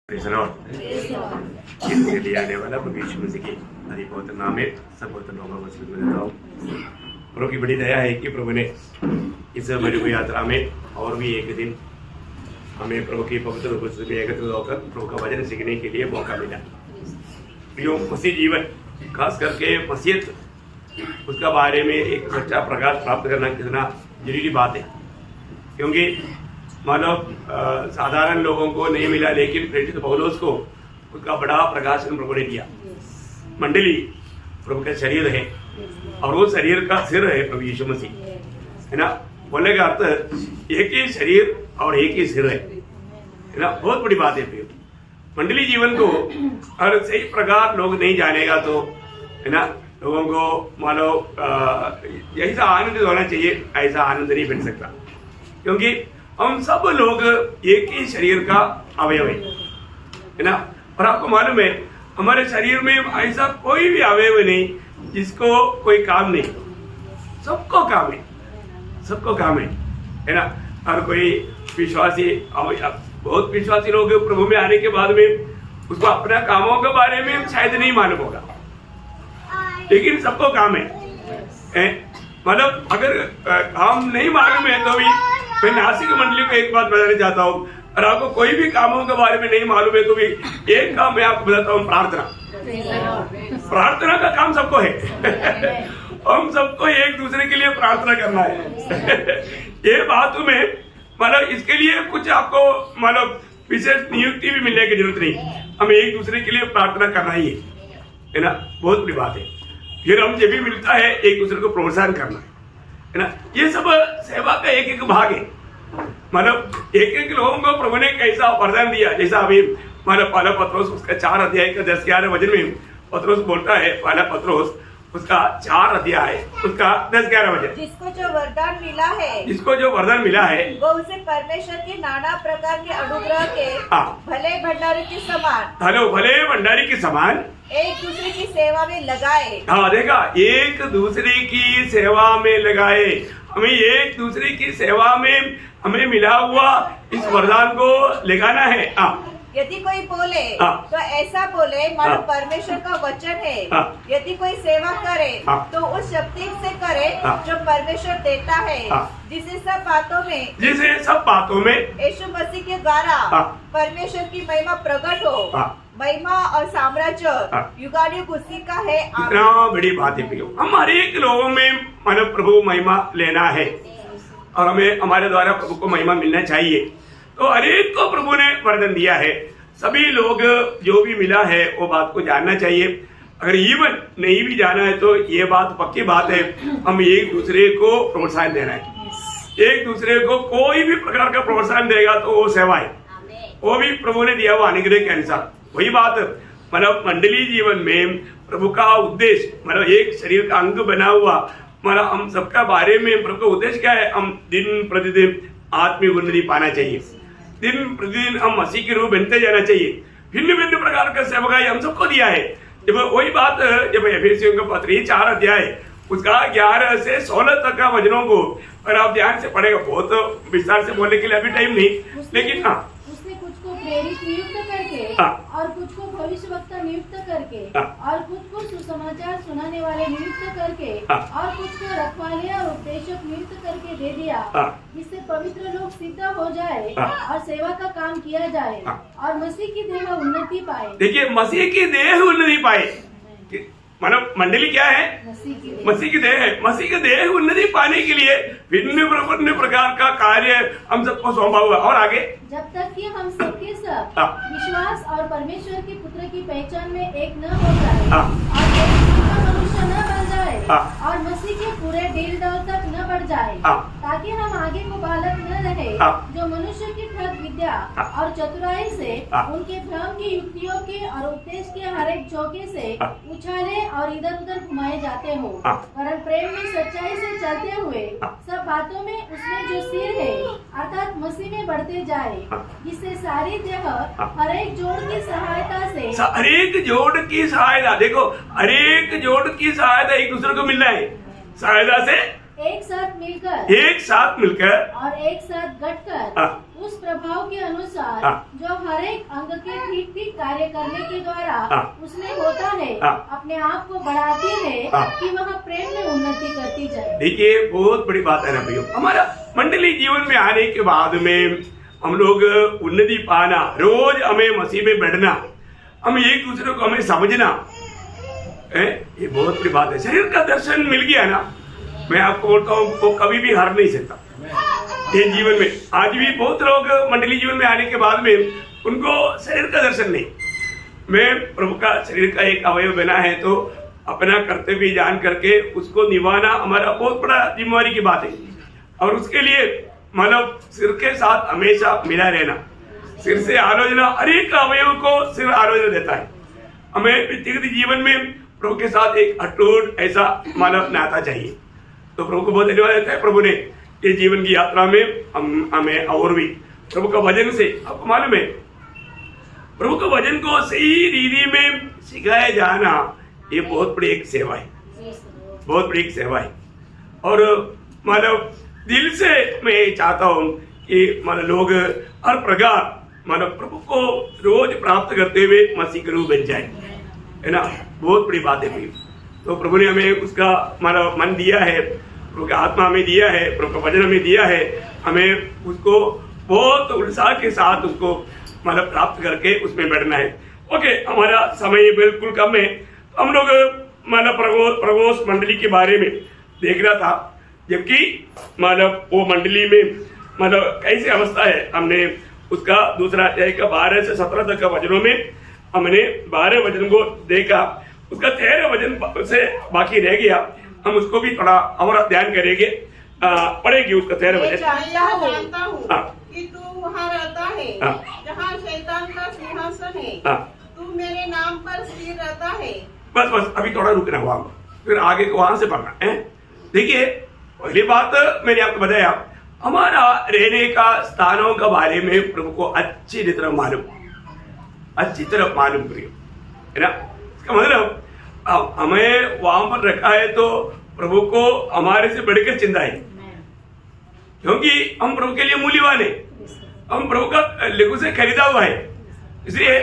इसके लिए आने वाला प्रभु यीशु मसीह के अधिपवित्र नाम में सब पवित्र लोगों को स्वीकार करता हूँ। प्रभु की बड़ी दया है कि प्रभु ने इस मरुभूमि यात्रा में और भी एक दिन हमें प्रभु की पवित्र उपस्थिति में एकत्र होकर प्रभु का वचन सीखने के लिए मौका मिला। जो मसीह जीवन खास करके मसीहत उसका बारे में एक सच्चा प्रकाश प्राप्त करना कितना जरूरी बात है, क्योंकि मानो साधारण लोगों को नहीं मिला, लेकिन प्रेरित पौलुस को उसका बड़ा प्रकाशन प्रभु ने दिया। मंडली प्रभु का शरीर है और वो शरीर का सिर है प्रभु यीशु मसीह, है ना। बोलने का अर्थ एक ही शरीर और एक ही सिर है ना। बहुत बड़ी बात है। मंडली जीवन को अगर सही प्रकार लोग नहीं जानेगा तो है ना, लोगों को मानो जैसा आनंद होना चाहिए ऐसा आनंद नहीं मिल सकता, क्योंकि हम सब लोग एक ही शरीर का अवयव है ना। और आपको मालूम है हमारे शरीर में ऐसा कोई भी अवयव नहीं जिसको कोई काम नहीं, सबको काम है, सबको काम है ना। हर कोई विश्वासी, बहुत विश्वासी लोग प्रभु में आने के बाद में उसको अपना कामों के बारे में शायद नहीं मालूम होगा, लेकिन सबको काम है। मतलब अगर काम नहीं मालूम है तो भी मैं नासिक मंडली को एक बात बताना चाहता हूँ, और आपको कोई भी कामों के बारे में नहीं मालूम है तो भी एक काम मैं आपको बताता हूँ, प्रार्थना। प्रार्थना का काम सबको है। हम सबको एक दूसरे के लिए प्रार्थना करना है। ये बात में मतलब इसके लिए कुछ आपको मतलब विशेष नियुक्ति भी मिलने की जरूरत नहीं, हमें एक दूसरे के लिए प्रार्थना करना ही है ना। बहुत बड़ी बात है। फिर हम जब भी मिलता है एक दूसरे को प्रोत्साहन करना है ना। ये सब सेवा का एक एक भाग है। मतलब एक एक लोगों को प्रभु ने कैसा वरदान दिया, जैसा अभी मतलब पहला पत्रोस उसका 4 अध्याय का 10-11 वचन में पत्रोस बोलता है, पहला पत्रोस उसका 4 अध्याय उसका 10-11 वचन। जिसको जो वरदान मिला है, जिसको जो वरदान मिला है वो उसे परमेश्वर के नाना प्रकार के अनुग्रह के भले भंडारी के समान, हेलो भले भंडारी के समान एक दूसरे की सेवा में लगाए। हाँ देखा, एक दूसरे की सेवा में लगाए। हमें एक दूसरे की सेवा में हमें मिला हुआ इस वरदान को लगाना है। यदि कोई बोले तो ऐसा बोले मानो परमेश्वर का वचन है। यदि कोई सेवा करे तो उस शक्ति से करे जो परमेश्वर देता है, जिसे सब बातों में यीशु मसीह के द्वारा परमेश्वर की महिमा प्रकट हो। महिमा और साम्राज्य युगानुयुग उसी का है। इतना बड़ी बात है। हम हर एक लोगों में मतलब प्रभु महिमा लेना है और हमें हमारे द्वारा प्रभु को महिमा मिलना चाहिए। तो हर एक को प्रभु ने वरदान दिया है। सभी लोग जो भी मिला है वो बात को जानना चाहिए। अगर इवन नहीं भी जाना है तो ये बात पक्की बात है, हम एक दूसरे को प्रोत्साहन देना है। एक दूसरे को कोई भी प्रकार का प्रोत्साहन देगा तो वो सेवा है, वो भी प्रभु ने दिया हुआ अनुग्रह के अनुसार। वही बात मतलब मंडली जीवन में प्रभु का उद्देश्य मतलब एक शरीर का अंग बना हुआ मतलब हम सबका बारे में प्रभु का उद्देश्य क्या है, हम दिन प्रतिदिन आत्मिक उन्नति पाना चाहिए। दिन प्रतिदिन हम मसीह के रूप बनते जाना चाहिए। भिन्न भिन्न प्रकार का सेवकाई हम सबको दिया है। जब वही बात जब एफेसियों का पत्र 4 अध्याय उसका 11 से 16 तक का वचनों को अगर आप ध्यान से पढ़ेगा, बहुत विस्तार से बोलने के लिए अभी टाइम नहीं, लेकिन उसने कुछ को प्रेरित नियुक्त करके और कुछ को भविष्यवक्ता नियुक्त करके और कुछ को सुसमाचार सुनाने वाले नियुक्त करके और कुछ को रखवाले और उपदेशक नियुक्त करके दे दिया, जिससे पवित्र लोग सिद्ध हो जाए और सेवा का काम किया जाए और मसीह की देह उन्नति पाए। देखिए, मसीह की देह उन्नति पाए मतलब मंडली क्या है, मसीह की देह है। मसीह की देह उन्नति पाने के लिए भिन्न प्रकार का कार्य हम सबको सौंपा हुआ। और आगे जब तक कि हम सबके सब विश्वास और परमेश्वर के पुत्र की पहचान में एक न हो जाए और एक मनुष्य न बन जाए और मसीह के पूरे दिल दौल तक न बढ़ जाए, ताकि हम आगे को बालक न रहे जो मनुष्य की ठग विद्या और चतुराई से उनके भ्रम की युक्तियों के और उपदेश के हर एक झोंके से उछाले और इधर उधर घुमाए जाते हो, वरन प्रेम में सच्चाई से चलते हुए सब बातों में उसमें जो सिर है अर्थात मसीह में बढ़ते जाए, जिससे सारी देह हर एक जोड़ की सहायता से हर एक जोड़ की सहायता, देखो हर एक जोड़ की सहायता एक दूसरे को मिलना है। सहायता से एक साथ मिलकर और एक साथ गठकर उस प्रभाव के अनुसार जो हर एक अंग के ठीक ठीक कार्य करने के द्वारा उसमें होता है, अपने आप को बढ़ाते हैं कि वह प्रेम में उन्नति करती जाए। देखिए बहुत बड़ी बात है ना भैया, हमारा मंडली जीवन में आने के बाद में हम लोग उन्नति पाना, रोज हमें मसीह में बढ़ना, हम एक दूसरे को हमें समझना, ये बहुत बड़ी बात है। शरीर का दर्शन मिल गया ना, मैं आपको बोलता हूँ वो कभी भी हार नहीं सकता ये जीवन में। आज भी बहुत लोग मंडली जीवन में आने के बाद में उनको शरीर का दर्शन नहीं। मैं प्रभु का शरीर का एक अवयव बना है तो अपना कर्तव्य जान करके उसको निभाना हमारा बहुत बड़ा जिम्मेवारी की बात है। और उसके लिए मतलब सिर के साथ हमेशा मिला रहना, सिर से आलोचना, हर एक अवयव को सिर आलोचना देता है। हमें व्यक्तिगत जीवन में प्रभु के साथ एक अटूट ऐसा मानव नाता चाहिए। तो प्रभु को बहुत धन्यवाद देता है, प्रभु ने ये जीवन की यात्रा में हमें और भी प्रभु का वचन से, आपको मालूम है प्रभु के वचन को सही रीति में सिखाया जाना ये बहुत बड़ी एक सेवा है, बहुत बड़ी एक सेवा है। और मतलब दिल से मैं चाहता हूँ कि मतलब लोग हर प्रकार मतलब प्रभु को रोज प्राप्त करते हुए मसीह के रूप बन जाए, है ना, बहुत बड़ी बात है। तो प्रभु ने हमें उसका मतलब मन दिया है, प्रभु का आत्मा हमें दिया है, प्रभु का वचन हमें दिया है, हमें उसको बहुत उत्साह के साथ उसको मतलब प्राप्त करके उसमें बैठना है। ओके, हमारा समय बिल्कुल कम है। हम लोग मतलब प्रगोस मंडली के बारे में देख रहा था, जबकि मतलब वो मंडली में मतलब कैसी अवस्था है, हमने उसका दूसरा अध्याय का 12 से 17 तक का वचनों में हमने 12 वचन को देखा, उसका 13 वचन से बाकी रह गया। हम उसको भी थोड़ा हमारा ध्यान करेंगे, पढ़ेगी उसका 13 वचन। जानता हूँ कि तू वहाँ रहता है जहाँ शैतान का सिंहासन है, तू मेरे नाम पर स्थिर रहता है। बस अभी थोड़ा रुकना हुआ, फिर आगे को वहां से पढ़ना है। देखिए पहली बात मैंने आपको बताया, हमारा रहने का स्थानों के बारे में प्रभु को अच्छी तरह मालूम है ना। इसका मतलब हमें वहां पर रखा है तो प्रभु को हमारे से बढ़कर चिंता है, क्योंकि हम प्रभु के लिए मूल्यवान है, हम प्रभु का लेखों से खरीदा हुआ है। इसलिए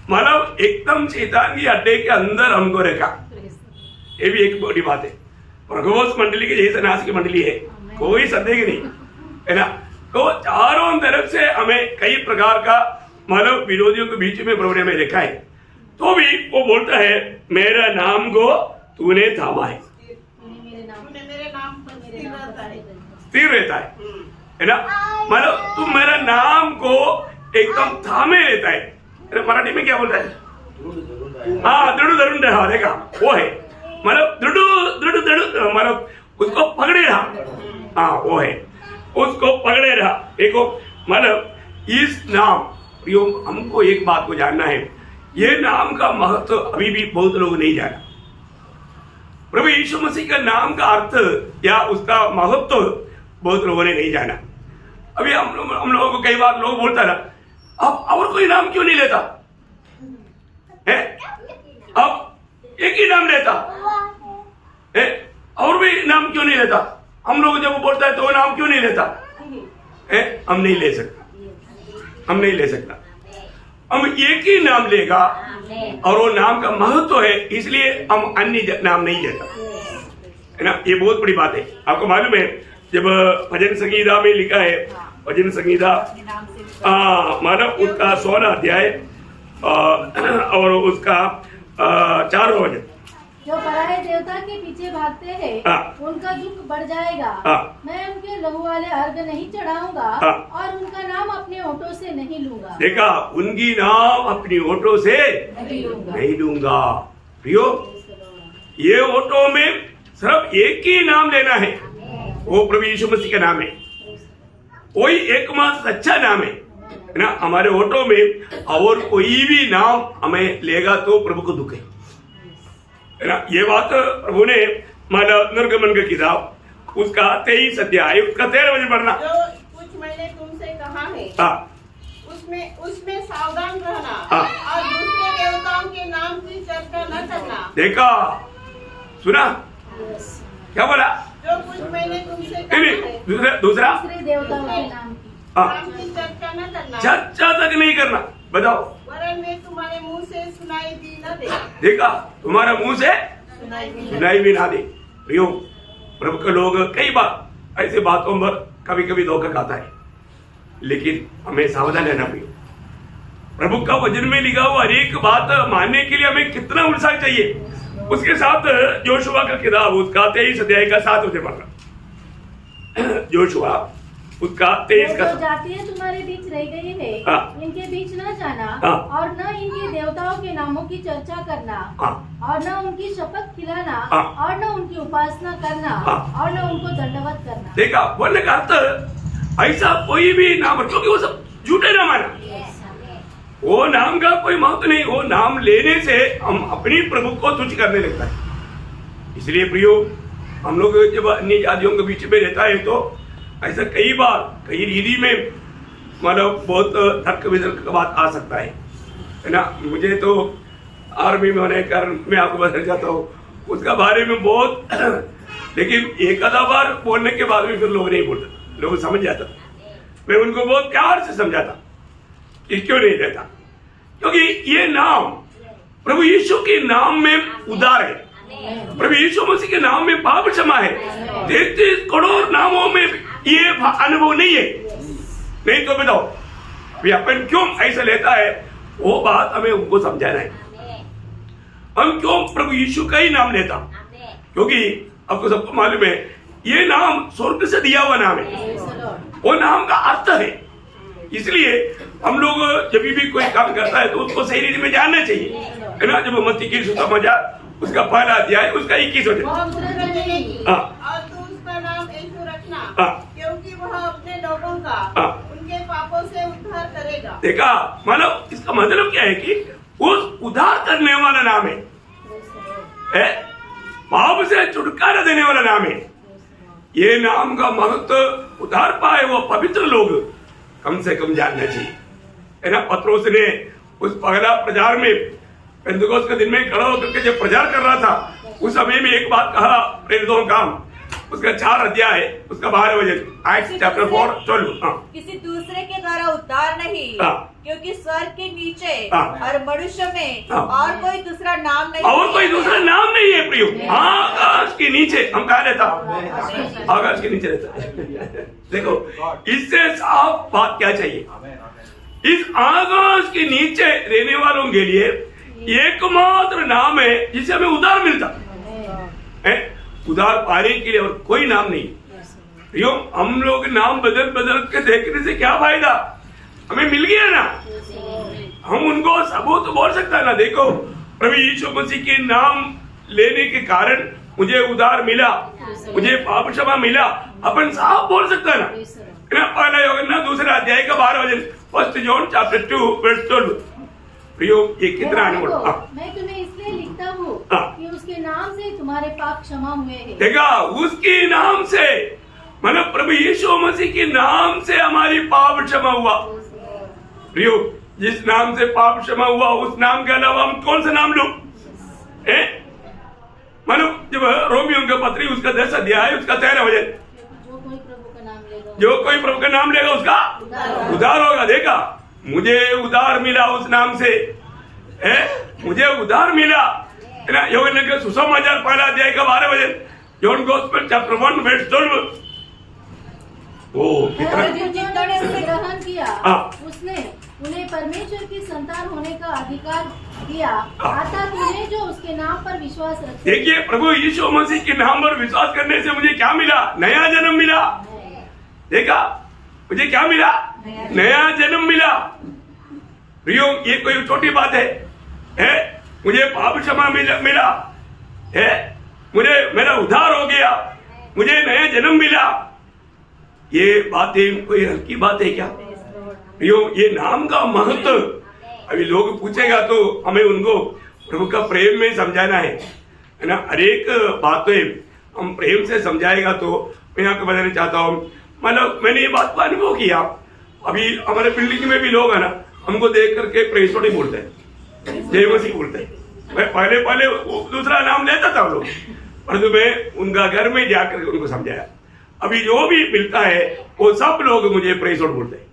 मानव एकदम शैतान की अड्डे के अंदर हमको रखा, ये भी एक बड़ी बात है। प्रगोस मंडली की जैसे नाश की मंडली है, कोई संदेह नहीं है ना। तो चारों तरफ से हमें कई प्रकार का मानव विरोधियों के बीच में प्रभु ने हमें रखा है, तो भी वो बोलता है मेरा नाम को तूने थामा है, मेरे नाम पर स्थिर रहता है ना। मतलब तू मेरा नाम को एकदम थामे रहता है। मराठी में क्या बोलता है, हाँ दृढ़ धरुण रहा, देखा वो है मतलब दृढ़ मतलब उसको पकड़े रहा, हाँ वो है उसको पकड़े रहा। देखो मतलब इस नाम, हमको एक बात को जानना है, ये नाम का महत्व अभी भी बहुत लोग नहीं जाना। प्रभु यीशु मसीह का नाम का अर्थ या उसका महत्व बहुत लोगों ने नहीं जाना। अभी हम लोगों को कई बार लोग बोलता ना, अब और कोई नाम क्यों नहीं लेता है, अब एक ही नाम लेता है, और भी नाम क्यों नहीं लेता। हम लोग जब वो बोलता है तो वो नाम क्यों नहीं लेता है, हम नहीं ले सकता, हम एक ही नाम लेगा और वो नाम का महत्व है, इसलिए हम अन्य नाम नहीं लेता, है ना। ये बहुत बड़ी बात है। आपको मालूम है जब भजन संगीता में लिखा है, भजन संगीता मानव उसका 16 अध्याय और उसका 4वां वचन, जो पराये देवता के पीछे भागते हैं उनका दुख बढ़ जाएगा। मैं उनके लहू वाले अर्घ नहीं चढ़ाऊंगा और उनका नाम अपने होठों से नहीं लूंगा। देखा, उनकी नाम अपनी होठों से नहीं लूंगा। प्रियो, ये होठों में सिर्फ एक ही नाम लेना है, वो प्रभु यीशु मसीह का नाम है, वही एकमात्र सच्चा नाम है ना। हमारे होठों में और कोई भी नाम हमें लेगा तो प्रभु को दुख है ना। ये बात प्रभु ने मतलब निर्गमन की किताब उसका 23 अध्याय उसका 13 वचन पढ़ना। जो कुछ मैंने तुमसे कहा है उसमें सावधान रहना और दूसरे देवताओं के नाम की चर्चा न करना। देखा, सुना क्या बोला, जो कुछ मैंने तुमसे कहा है दूसरा देवताओं के नाम की चर्चा चर्चा न करना, चर्चा तक नहीं करना। बताओ, वरन वे तुम्हारे मुंह से सुनाई भी न दे। देखा, तुम्हारा मुंह से सुनाई भी ना दे। प्रियो, प्रभु के लोग कई बार ऐसे बातों पर कभी कभी धोखा खाता है, लेकिन हमें सावधान रहना प्रियो। प्रभु का वचन में लिखा हुआ हर एक बात मानने के लिए हमें कितना उत्साह चाहिए। उसके साथ योशुआ का किताब उसका 23 अध्याय का 7 होते पढ़ना। योशुआ उसका 23 का जातियां तुम्हारे बीच रह गई है, इनके बीच न जाना और न इनके देवताओं के नामों की चर्चा करना और न उनकी शपथ खिलाना और न उनकी उपासना करना और न उनको दंडवत करना। देखा, बोलने का अर्थ ऐसा कोई भी नाम, क्योंकि वो सब झूठे नाम है ना, वो नाम का कोई महत्व नहीं। वो नाम लेने से हम अपनी प्रभु को तुच्छ करने लगता है। इसलिए प्रियो, हम लोग जब अन्य जातियों के बीच में रहता है तो ऐसा कई बार कई रीति में मतलब बहुत तर्क वितर्क का बात आ सकता है ना। मुझे तो आर्मी में होने के कारण मैं आपको बता जाता हूँ उसका बारे में बहुत लेकिन एक आधा बार बोलने के बाद भी फिर लोग नहीं बोलते, लोग समझ जाता। मैं उनको बहुत प्यार से समझाता कि क्यों नहीं रहता, क्योंकि ये नाम प्रभु यीशु के नाम में उदार है। प्रभु यीशु मसीह के नाम में पाप क्षमा है। 33 करोड़ नामों में ये अनुभव नहीं है। नहीं तो बताओ भी अपन क्यों ऐसा लेता है, वो बात हमें उनको समझाना है। हम क्यों प्रभु यीशु का ही नाम लेता, क्योंकि आपको सबको मालूम है ये नाम स्वर्ग से दिया हुआ नाम है, वो नाम का अर्थ है। इसलिए हम लोग जब भी कोई काम करता है तो उसको सही रीति में जानना चाहिए, है ना। जब मत्ती की सुसमाचार उसका पहला अध्याय उसका 21 और तू उसका नाम यीशु रखना, क्योंकि वह अपने लोगों का उनके पापों से उद्धार करेगा। देखा, मतलब इसका मतलब क्या है कि उस उद्धार करने वाला नाम है, पाप से छुटकारा देने वाला नाम है। ये नाम का महत्व उद्धार पाए वो पवित्र लोग कम से कम जानना चाहिए, है ना। पत्रोस ने उस पहला प्रचार में पेंतुकोस के दिन में खड़ा होकर के जब प्रचार कर रहा था उस समय में एक बात कहा, प्रेरितों का काम उसका 4 अध्याय है, उसका 12 वचन, एक्ट्स चैप्टर 4:12। किसी दूसरे के द्वारा उद्धार नहीं, क्योंकि स्वर्ग के नीचे और मनुष्य में और कोई दूसरा नाम नहीं, और कोई दूसरा नाम नहीं है प्रियो। आकाश के नीचे हम कहा रहता, आकाश के नीचे रहता। देखो, इससे साफ बात क्या चाहिए, इस आकाश के नीचे रहने वालों के लिए एकमात्र नाम है जिससे हमें उद्धार मिलता है। उद्धार पाने के लिए और कोई नाम नहीं। यो, हम लोग नाम बदल बदल के देखने से क्या फायदा, हमें मिल गया ना, हम उनको सबूत बोल सकता है ना। देखो, प्रभु यीशु मसीह के नाम लेने के कारण मुझे उद्धार मिला, मुझे पाप क्षमा मिला, अपन साफ बोल सकता है ना। पहला यूहन्ना 2 अध्याय का 12 वचन, 1 जॉन चैप्टर 2:12। प्रियो, ये कितना अनुभव। मैं तुम्हें इसलिए लिखता हूँ कि उसके नाम से तुम्हारे पाप क्षमा हुए हैं। देखा, उसके नाम से, मतलब प्रभु यीशु मसीह के नाम से हमारी पाप क्षमा हुआ। प्रियो, जिस नाम से पाप क्षमा हुआ उस नाम के अलावा हम कौन सा नाम लो, मानो जब रोमियो का पत्री उसका 10 अध्याय उसका 13 वचन, जो कोई प्रभु का नाम लेगा उसका उद्धार होगा। देखा, मुझे उद्धार मिला उस नाम से, मुझे उद्धार मिला, है ना। यूहन्ना के सुसमाचार पहला अध्याय का 12 वचन, जॉन गॉस्पेल चैप्टर 1:12। जिन्होंने ग्रहण किया उसने उन्हें परमेश्वर की संतान होने का अधिकार दिया, अर्थात उन्हें जो उसके नाम पर विश्वास रखते। देखिए, प्रभु यीशु मसीह के नाम पर विश्वास करने से मुझे क्या मिला, नया जन्म मिला। देखा, मुझे क्या मिला, नया जन्म मिला। प्रियो, ये कोई छोटी बात है? मुझे पाप क्षमा मिला है, मुझे मेरा उद्धार हो गया, मुझे नया जन्म मिला। ये बातें कोई हल्की बात है क्या प्रियो? ये नाम का महत्व अभी लोग पूछेगा तो हमें उनको प्रभु का प्रेम में समझाना है ना। हर एक बातें हम प्रेम से समझाएगा तो मैं आपको बताना चाहता हूँ, मतलब मैंने ये बात को अनुभव किया। अभी हमारे बिल्डिंग में भी लोग है ना, हमको देख करके प्रेस ही बोलते हैं, जय मसीह बोलते हैं। मैं पहले दूसरा नाम लेता था लोग, परंतु मैं उनका घर में जाकर उनको समझाया। अभी जो भी मिलता है वो सब लोग मुझे प्रेस बोलते हैं,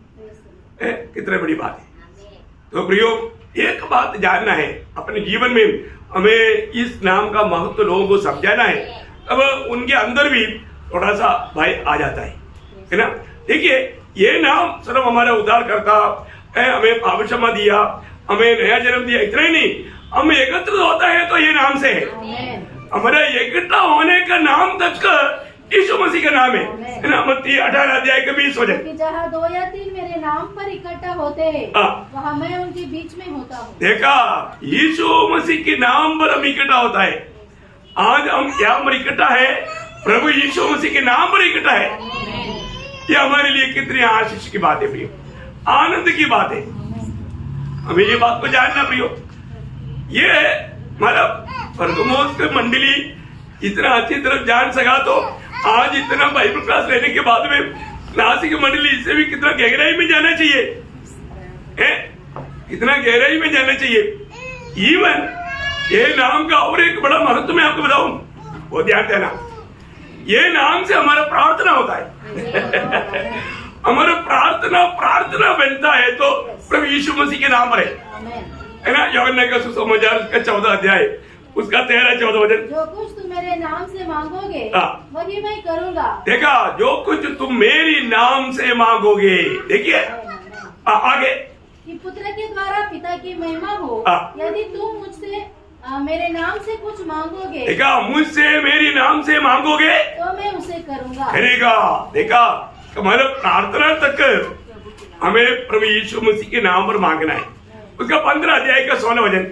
कितनी बड़ी बात है। तो प्रियो, एक बात जानना है, अपने जीवन में हमें इस नाम का महत्व लोगों को समझाना है, तब उनके अंदर भी थोड़ा सा भय आ जाता है ना। देखिए, ये नाम सिर्फ हमारा उद्धार करता है, हमें पाप क्षमा दिया, हमें नया जन्म दिया, इतना ही नहीं, हम एकत्रित होता है तो ये नाम से है। हमारा इकट्ठा होने का नाम तक यीशु मसीह का नाम है ना। मत्ती 18 अध्याय के 20 वचन, जहाँ 2 या 3 मेरे नाम पर इकट्ठा होते हैं, वहाँ मैं उनके बीच में होता हूँ। देखा, यीशु मसीह के नाम पर हम इकट्ठा होता है। आज हम क्या पर इकट्ठा है? प्रभु यीशु मसीह के नाम पर इकट्ठा है। ये हमारे लिए कितनी आशीष की बात है प्रियो, आनंद की बात है। हमें ये बात को जानना प्रियो। ये मतलब परगमोस की मंडली इतना अच्छी तरह जान सका, तो आज इतना बाइबल क्लास लेने के बाद में नासिक मंडली इससे भी कितना गहराई में जाना चाहिए, कितना गहराई में जाना चाहिए। इवन ये नाम का और एक बड़ा महत्व मैं आपको बताऊं, वो ध्यान देना। ये नाम से हमारा प्रार्थना होता है। हमारा प्रार्थना बनता है तो प्रभु यीशु मसीह के नाम पर है ना। यूहन्ना का सुसमाचार उसका 14 अध्याय उसका 13-14 वचन, जो कुछ तुम मेरे नाम से मांगोगे वही मैं करूँगा। देखा, जो कुछ तुम मेरी नाम से मांगोगे, देखिए आगे, कि पुत्र के द्वारा पिता की महिमा हो। यदि तुम मुझसे मेरे नाम से कुछ मांगोगे, देखा, मुझसे मेरी नाम से मांगोगे तो मैं उसे करूँगा, करेगा। देखा, हमारा प्रार्थना तक हमें प्रभु यीशु मसीह के नाम पर मांगना है। उसका 15 अध्याय का 16 वचन,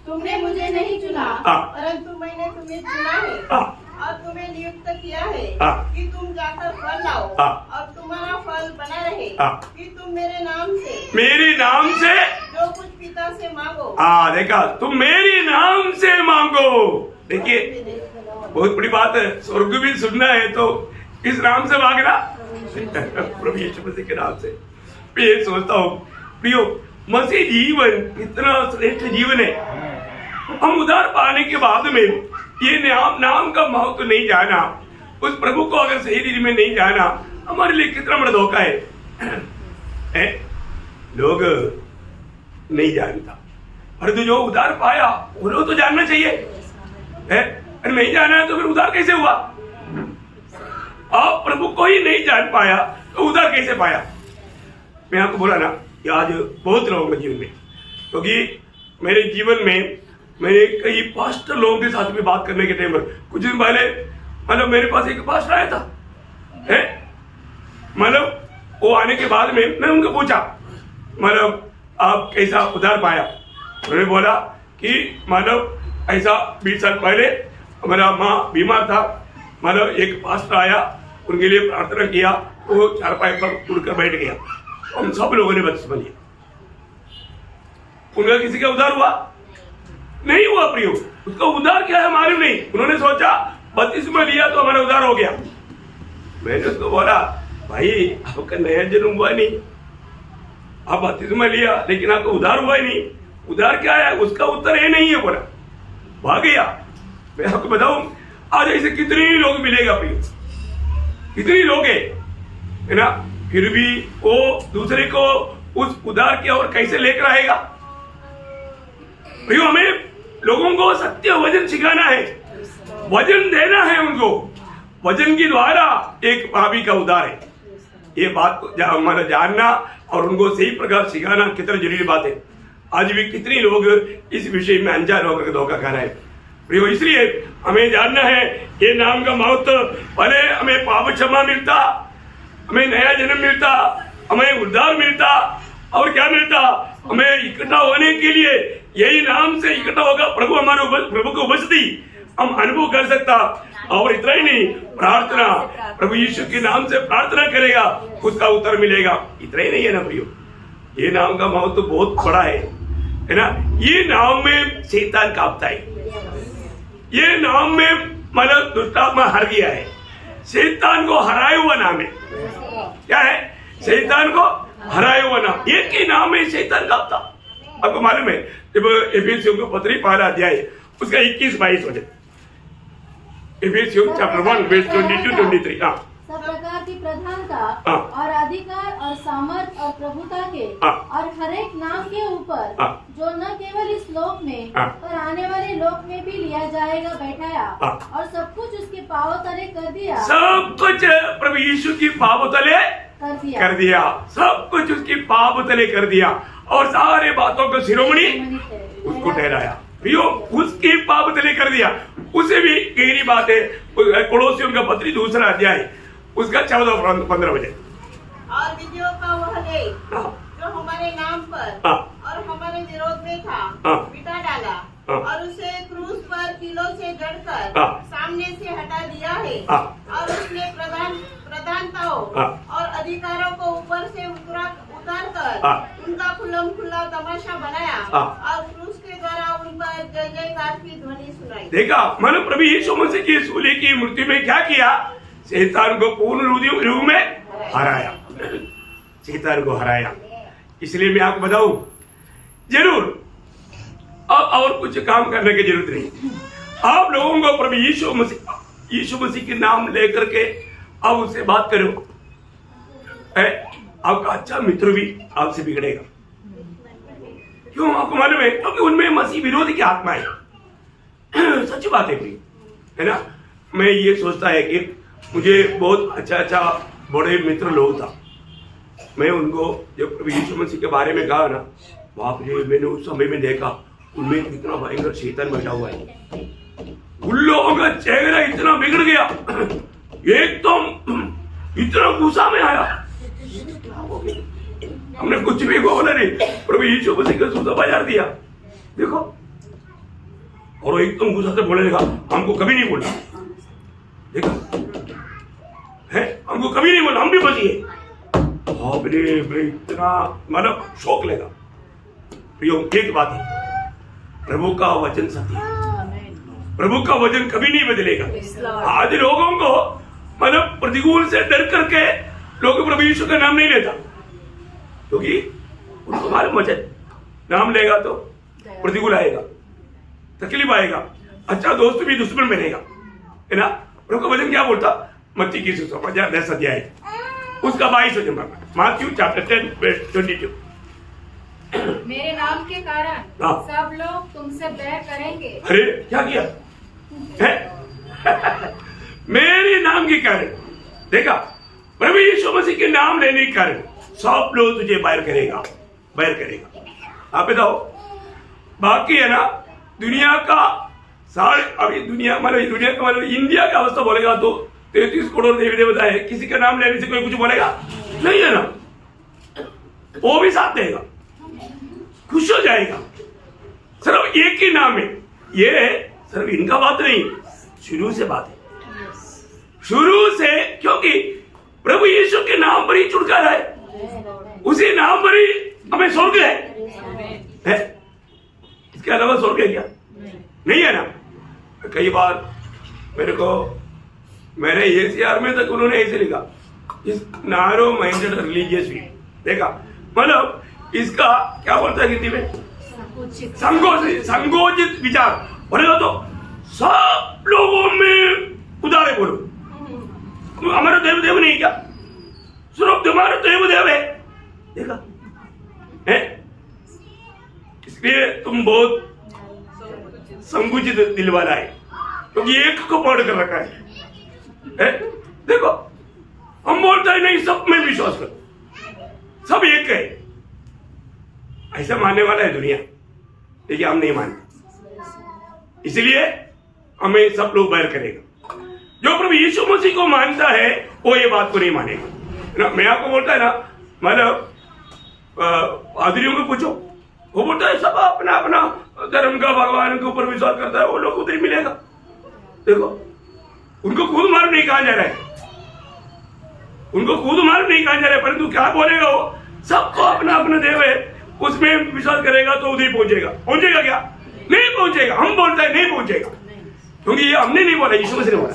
तुमने मुझे नहीं चुना, परंतु मैंने तुम्हें चुना है और तुम्हें नियुक्त किया है कि तुम जाकर फल लाओ और तुम्हारा फल बना रहे, कि तुम मेरे नाम से जो कुछ पिता से मांगो। देखा, तुम मेरी नाम से मांगो। देखिए, बहुत बड़ी बात है। स्वर्ग भी सुनना है तो किस नाम से मांगना? प्रभु यीशु मसीह के नाम से। मैं ये सोचता हूँ प्रियो, मसीह जीवन इतना श्रेष्ठ जीवन है। हम उद्धार पाने के बाद में ये नाम का महत्व नहीं जाना, उस प्रभु को अगर सही रीति में नहीं जाना, हमारे लिए कितना बड़ा धोखा है। लोग नहीं जानता, और जो उद्धार पाया उन्हें तो जानना चाहिए है। अगर नहीं जाना है तो फिर उद्धार कैसे हुआ? आप प्रभु को ही नहीं जान पाया तो उद्धार कैसे पाया? मैं आपको बोला ना कि आज बहुत लोगों के जीवन में, क्योंकि मेरे जीवन में मैंने कई पास्टर लोगों के साथ भी बात करने के टाइम पर, कुछ दिन पहले मतलब मेरे पास एक पास्टर आया था, मतलब वो आने के बाद में मैंने उनको पूछा, मतलब आप कैसा उद्धार पाया? उन्होंने बोला कि मतलब ऐसा 20 साल पहले हमारा माँ बीमार था, मतलब एक पास्टर आया, उनके लिए प्रार्थना किया, वो चारपाई पर उड़कर बैठ गया, हम सब लोगों ने बपतिस्मा लिया। उनका किसी का उद्धार हुआ? नहीं हुआ प्रियो। उसका उद्धार क्या है मालूम नहीं। उन्होंने सोचा बपतिस्मा लिया तो हमारा उद्धार हो गया। मैंने उसको बोला, भाई आपका नया जन्म हुआ नहीं, आप बपतिस्मा लिया लेकिन आपका उद्धार हुआ ही नहीं। उद्धार क्या है? उसका उत्तर ये नहीं है। बोला भाग गया। मैं आपको बताऊं, आज ऐसे कितने लोग मिलेगा प्रियो, कितने लोग है ना, फिर भी वो दूसरे को उस उद्धार की ओर कैसे लेकर आएगा? प्रियो, हमें लोगों को सत्य वचन सिखाना है, वचन देना है उनको। वचन के द्वारा एक पापी का उद्धार है। ये बात हमारा जानना और उनको सही प्रकार सिखाना कितना जरूरी बात है। आज भी कितने लोग इस विषय में अनजान होकर धोखा खा रहे हैं प्रियो। इसलिए हमें जानना है ये नाम का महत्व। भले हमें पाप क्षमा मिलता, हमें नया जन्म मिलता, हमें उद्धार मिलता, और क्या मिलता? हमें इकट्ठा होने के लिए यही नाम से इकट्ठा होगा प्रभु को उपस्थिति हम अनुभव कर सकता। और इतना ही नहीं, प्रार्थना प्रभु यीशु के नाम से प्रार्थना करेगा, उसका उत्तर मिलेगा। इतना ही नहीं है ना प्रियो, ये नाम का महत्व तो बहुत बड़ा है ना। ये नाम में शैतान कांपता है, ये नाम में मतलब दुष्टात्मा हार गया है। शैतान को हराया हुआ नाम है। क्या है? शैतान को हराया हुआ नाम। एक ही नाम में शैतान कांपता। आपको मालूम है, जब एफिसियों को पत्री 12 अध्याय उसका 21-22 वचन, एफिसियों चैप्टर 1 वर्स 22-23। सब प्रकार की प्रधानता क्षमता और अधिकार और सामर्थ और प्रभुता के और हर एक नाम के ऊपर जो न केवल इस लोक में पर आने वाले लोक में भी लिया जाएगा बैठाया और सब कुछ उसके पांव तले कर दिया। सब कुछ प्रभु यीशु की पांव तले कर दिया। सब कुछ उसकी पांव तले कर दिया और सारे बातों को शिरोमणि उसको ठहराया। उसकी पाप तले कर दिया। उसे भी गहरी बात है। पड़ोसियों का पत्री 2 अध्याय उसका 14-15 बजे। और विधियों का वह लेख जो हमारे नाम पर और हमारे विरोध में था मिटा डाला और उसे क्रूस पर किलों से जड़कर सामने से हटा दिया है और उसने प्रधानताओं और अधिकारों को ऊपर से उतार कर उनका खुल्ला तमाशा बनाया और क्रूस के द्वारा उन पर जय जयकार की ध्वनि सुनाई। देखा मैंने प्रभु यीशु मसीह की सूली की मृत्यु में क्या किया? शैतान को पूर्ण रूप में हराया। शैतान को हराया। इसलिए मैं आपको बताऊं, जरूर अब और कुछ काम करने की जरूरत नहीं। आप लोगों को प्रभु यीशु मसीह के नाम लेकर के अब उससे बात करो। आपका अच्छा मित्र भी आपसे बिगड़ेगा। क्यों? आपको मालूम है, क्योंकि उनमें मसीह विरोधी की आत्मा है। सच्ची बात है कोई, है ना। मैं ये सोचता है कि मुझे बहुत अच्छा बड़े मित्र लोग था। मैं उनको जब प्रभु यीशु मसीह के बारे में कहा ना, बाप रे, मैंने उस समय में देखा उनमें कितना भयंकर शैतान बैठा हुआ है। उन लोगों का चेहरा इतना बिगड़ गया, एकदम इतना गुस्सा में आया। हमने कुछ भी बोला नहीं, प्रभु यीशु मसीह का सूता बाजार दिया। देखो, और वो एकदम गुस्सा से बोलने लगा, हमको कभी नहीं बोला। देखो है, हमको कभी नहीं बोला, हम भी बचिए। इतना मतलब शौक लेगा। प्रियो, एक बात है, प्रभु का वचन सत्य है। प्रभु का वचन कभी नहीं बदलेगा। आज लोगों को मतलब प्रतिकूल से डर करके लोग प्रभु यीशु का नाम नहीं लेता, क्योंकि उनको मालूम वचन नाम लेगा तो प्रतिकूल आएगा, तकलीफ आएगा, अच्छा दोस्त भी दुश्मन बनेगा, है ना। प्रभु का वचन क्या बोलता? मत्ती की सुसमाचार 10 अध्याय उसका 22 नंबर, मैथ्यू चैप्टर 10:22। मेरे नाम के कारण सब लोग तुमसे बैर करेंगे। अरे क्या किया है? मेरे नाम के कारण, देखा, प्रभु यीशु मसीह के नाम लेने के कारण सब लोग तुझे बैर करेगा। आप बताओ, बाकी है ना दुनिया का सारे, अभी दुनिया मतलब इंडिया का अवस्था बोलेगा तो 33 करोड़ देवी देवता है, किसी का नाम लेने से कोई कुछ बोलेगा नहीं, है ना। वो भी साथ देगा, खुश हो जाएगा। सिर्फ एक ही नाम है, ये सिर्फ इनका बात नहीं, शुरू से बात है, शुरू से। क्योंकि प्रभु यीशु के नाम पर ही छुटकारा है, उसी नाम पर ही हमें स्वर्ग है। इसके अलावा स्वर्ग है क्या? नहीं है ना। कई बार मेरे ACR में तक उन्होंने ऐसे लिखा, इस नारो माइंडेड रिलीजियस व्यू। देखा, मतलब इसका क्या बोलता है हिंदी में? संकोचित विचार बोलेगा तो सब लोगों में उदारे बोलो, हमारा देव नहीं क्या? सिर्फ तुम्हारा देव है। देखा है, इसलिए तुम बहुत संकुचित दिल वाला है, क्योंकि एक को पढ़ कर रखा है। देखो, हम बोलते हैं नहीं, सब में विश्वास कर, सब एक है, ऐसा मानने वाला है दुनिया, लेकिन हम नहीं मानते। इसलिए हमें सब लोग बैर करेगा। जो प्रभु यीशु मसीह को मानता है वो ये बात को नहीं मानेगा ना। मैं आपको बोलता है ना, मतलब पादरियों को पूछो, वो बोलता है सब अपना अपना धर्म का भगवान के ऊपर विश्वास करता है, वो लोग उधर मिलेगा। देखो, उनको खुद मालूम नहीं कहा जा रहा है, उनको खुद मालूम नहीं कहा जा रहा है, परंतु क्या बोलेगा वो? सबको अपना अपना देव है, उसमें विश्वास करेगा तो उधर पहुंचेगा क्या? नहीं पहुंचेगा। हम बोलते हैं नहीं पहुंचेगा, क्योंकि ये हमने नहीं बोला, यीशु मसीह ने बोला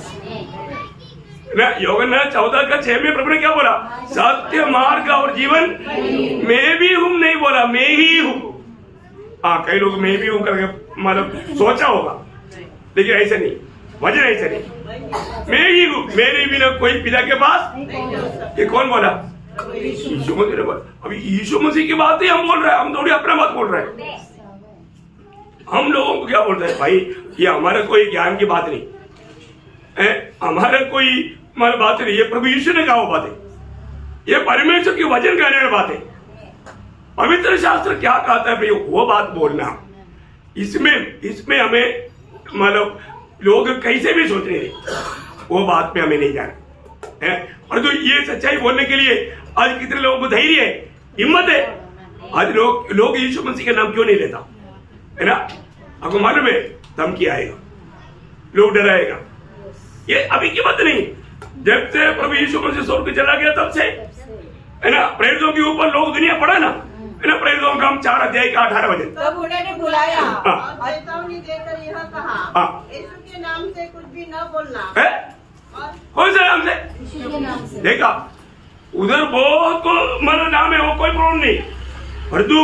ना। यूहन्ना 14:6 में प्रभु ने क्या बोला? सत्य, मार्ग और जीवन मैं भी हूं, नहीं बोला मैं ही हूं। हाँ, कई लोग मैं भी हूं करके मतलब सोचा होगा, लेकिन ऐसे नहीं, वजह ऐसे नहीं। मैं ही हूँ, मेरे बिना कोई पिता के पास। ये कौन बोला? यीशु मसीह ने बोला। अभी यीशु मसीह की बात ही हम बोल रहे हैं, हम थोड़ी अपना बात बोल रहे हैं। हम लोगों को क्या बोल रहे हैं भाई, ये हमारा कोई ज्ञान की बात नहीं है, हमारा कोई हमारी बात नहीं, ये प्रभु यीशु ने कहा वो बात है, ये परमेश्वर की वचन कहने वाली बात है। पवित्र शास्त्र क्या कहता है भाई, वो बात बोलना। इसमें हमें मतलब लोग कैसे भी सोच रहे हैं, वो बात में हमें नहीं जाना है। और जो ये सच्चाई बोलने के लिए आज कितने लोगों को धैर्य है, हिम्मत है। आज लोग यीशु मसीह का नाम क्यों नहीं लेता है ना? आपको मालूम है धमकी आएगा, लोग डराएगा। ये अभी की बात नहीं, जब से प्रभु यीशु मसीह स्वर्ग पे चला गया तब से है ना, प्रेरितों के ऊपर लोग दुनिया पड़ा ना है ना। प्रेरितों का हम 4 अध्याय का 18 वचन, तब उन्होंने बुलाया और चेतावनी देकर यह कहा, यीशु के नाम से कुछ भी न बोलना। कौन सा नाम से? यीशु के नाम से। देखा उधर बहुत को मेरा नाम है, वो कोई प्रॉब्लम नहीं, पर तू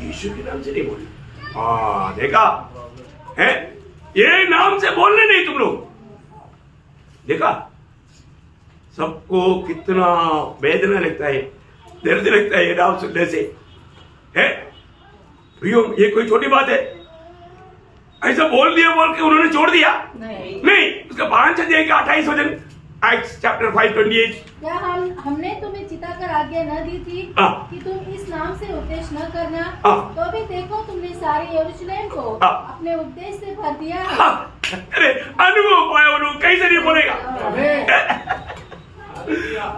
यीशु के नाम से नहीं बोली। देखा है, ये नाम से बोलने नहीं तुम लोग। देखा सबको कितना वेदना लगता है, दर्द लगता है ये नाम सुनने से है। ये कोई छोटी बात है? ऐसा बोल दिया बोल के उन्होंने छोड़ दिया? नहीं। उसका 5 अध्याय का 28 वचन, एक्ट्स चैप्टर 5:28। क्या हमने तुम्हें चिताकर आज्ञा न दी थी कि तुम इस नाम से उपदेश न करना? तो भी देखो तुमने सारे यरूशलेम को अपने उपदेश से भर दिया है। अरे अनुभव पाया उन्होंने, कैसे नहीं बोलेगा?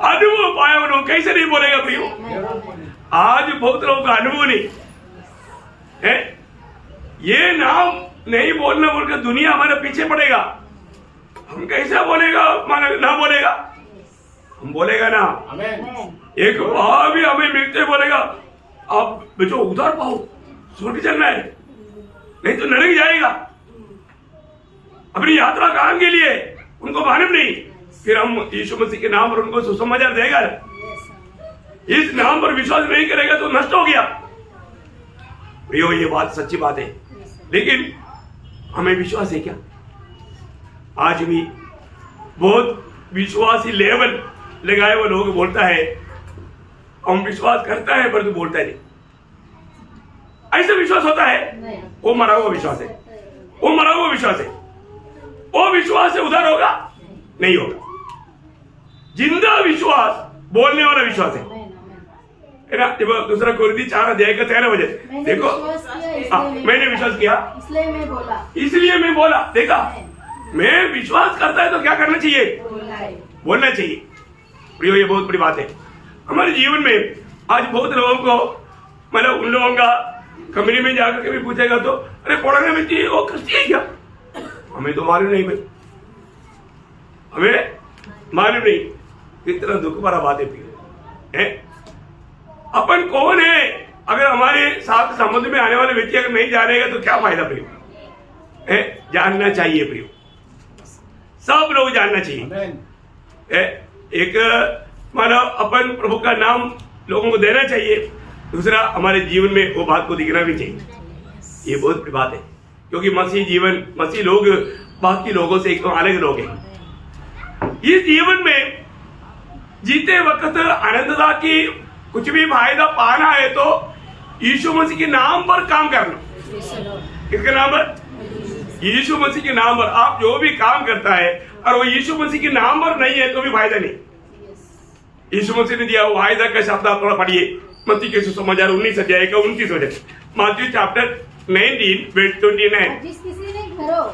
अनुभव पाया उन्होंने, कैसे नहीं बोलेगा प्रियो? आज बहुत लोगों का अनुभव नहीं है। ये नाम नहीं बोलना बोलकर दुनिया हमारे पीछे पड़ेगा। हम कैसे बोलेगा, ना बोलेगा? हम बोलेगा ना। एक भाव भी हमें मिलते बोलेगा, आप बच्चों उधार पाओ, स्वर्ग चलना है, नहीं तो नरक जाएगा। अपनी यात्रा काम के लिए उनको मालूम नहीं, फिर हम यीशु मसीह के नाम पर उनको सुसमाचार देगा। इस नाम पर विश्वास नहीं करेगा तो नष्ट हो गया। भैया ये बात सच्ची बात है, लेकिन हमें विश्वास है क्या? आज भी बहुत विश्वासी लेवल लगाए वो लोग बोलता है, हम विश्वास करता है पर तू बोलता है नहीं। ऐसा विश्वास होता है? वो मरा हुआ विश्वास है, वो मरा हुआ विश्वास है। वो विश्वास से उधार होगा? नहीं होगा। जिंदा विश्वास, बोलने वाला विश्वास है ना। जब दूसरा कोरिन्थी 4 अध्याय का 13 वचन देखो, मैंने विश्वास किया इसलिए मैं बोला। देखा, मैं विश्वास करता है तो क्या करना चाहिए? बोलना चाहिए। प्रियो ये बहुत बड़ी बात है हमारे जीवन में। आज बहुत लोगों को मतलब उन लोगों का कमरे में जाकर के भी पूछेगा तो अरे पढ़ने में चाहिए वो क्रिश्चियन क्या? हमें तो मालूम नहीं भाई, हमें मालूम नहीं। कितना दुख भरा बात है। अपन कौन है? अगर हमारे साथ संबंध में आने वाले व्यक्ति अगर नहीं जानेगा तो क्या फायदा प्रियो? जानना चाहिए प्रियो, सब लोग जानना चाहिए। एक मानो अपन प्रभु का नाम लोगों को देना चाहिए, दूसरा हमारे जीवन में वो बात को दिखना भी चाहिए। ये बहुत बड़ी बात है, क्योंकि मसीह लोग बाकी लोगों से एकदम अलग लोग हैं। इस जीवन में जीते वक्त आनंदता की कुछ भी फायदा पाना है तो यीशु मसीह के नाम पर काम करना। किसके नाम पर? यीशु मसीह के नाम पर। आप जो भी काम करता है और वो यीशु मसीह के नाम पर नहीं है तो भी फायदा नहीं। यीशु मसीह ने दिया वायदा का शब्द आप थोड़ा पढ़िए, मत्ती के सुसमाचार 19 अध्याय का 29 वचन, मैथ्यू चैप्टर 19:29। जिस किसी ने घरों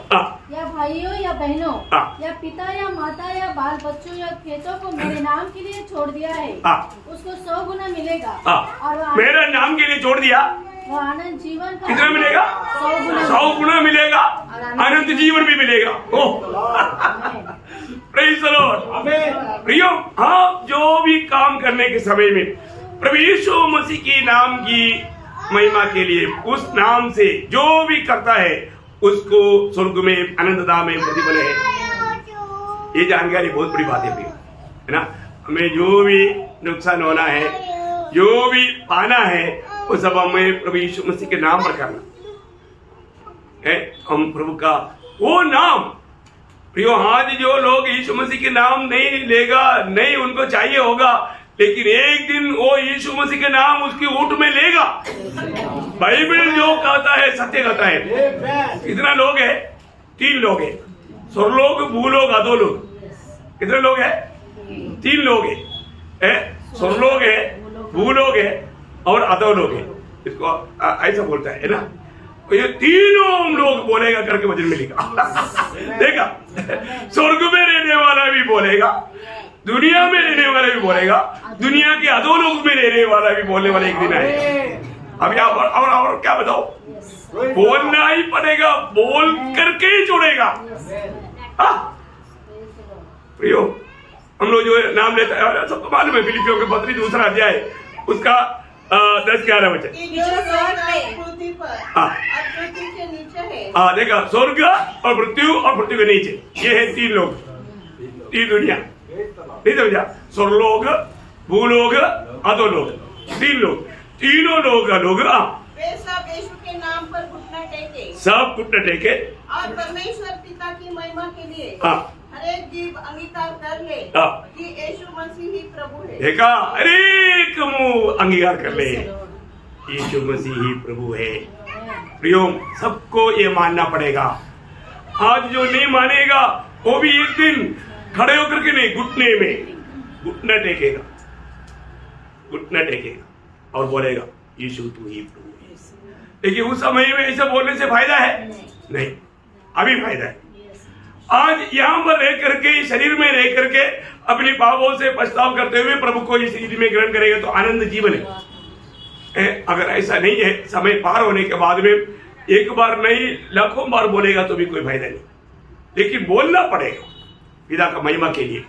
या भाइयों या बहनों या पिता या माता या बाल बच्चों या खेतों को मेरे नाम के लिए छोड़ दिया है उसको 100 गुना मिलेगा। और मेरा नाम के लिए छोड़ दिया, वो आनंद जीवन का कितना मिलेगा? 100 गुना मिलेगा, अनंत जीवन भी मिलेगा। Praise the Lord. प्रियो, आप जो भी काम करने के समय में प्रभु यीशु मसीह के नाम की महिमा के लिए, उस नाम से जो भी करता है उसको स्वर्ग में आनंदता में प्रतिफल है। ये जानकारी बहुत बड़ी बात है ना। हमें जो भी नुकसान होना है, जो भी पाना है, वो सब हमें प्रभु यीशु मसीह के नाम पर करना है। हम प्रभु का वो नाम प्रियो, आज जो लोग यीशु मसीह के नाम नहीं लेगा, नहीं उनको चाहिए होगा, लेकिन एक दिन वो यीशु मसीह के नाम उसकी ऊँट में लेगा। बाइबल जो कहता है सत्य कहता है। कितना लोग है? 3 लोग है, स्वर्लोक, भूलोक, अधोलोक। कितने लोग है? 3 लोग है, स्वर्लोक है, भूलोक है और अधोलोक है। इसको ऐसा बोलता है ना, ये तीनों लोग बोलेगा करके वचन में लिखा। देखा, स्वर्ग में रहने वाला भी बोलेगा, दुनिया में रहने वाला भी बोलेगा, दुनिया के अधोलोक में रहने वाला भी बोलने वाला एक दिन आएगा। अब यहाँ और क्या बताओ, बोलना ही पड़ेगा, बोल करके ही छोड़ेगा। प्रियो, हम लोग जो नाम लेते हैं सबको मालूम है, फिलिपियों के पत्री 2 अध्याय उसका 10-11 वचन। देखा, स्वर्ग और पृथ्वी के नीचे ये है 3 लोग, 3 दुनिया। नहीं समझा? स्वर्लोक, भूलोक, अधोलोक, 3 लोग, तीनों लोग का लोग वे सब यीशु के नाम पर घुटना टेके, सब घुटना टेके और परमेश्वर पिता की महिमा के लिए हर एक जीव अंगीकार कर ले कि यीशु मसीह ही प्रभु है। देखा, हर एक मुंह अंगीकार कर ले यीशु मसीह ही प्रभु है। प्रियो, सबको ये मानना पड़ेगा। आज जो नहीं मानेगा वो भी एक दिन खड़े होकर के नहीं, घुटने में घुटना टेकेगा, घुटना टेकेगा और बोलेगा यीशु तू ही प्रभु है। लेकिन उस समय में ऐसा बोलने से फायदा है? नहीं, अभी फायदा है। आज यहाँ पर रह करके, शरीर में रह करके अपनी पापों से पछताव करते हुए प्रभु को इस रीति में ग्रहण करेगा तो आनंद जीवन है। अगर ऐसा नहीं है, समय पार होने के बाद में एक बार नहीं लाखों बार बोलेगा तो भी कोई फायदा नहीं, लेकिन बोलना पड़ेगा पिता का महिमा के लिए,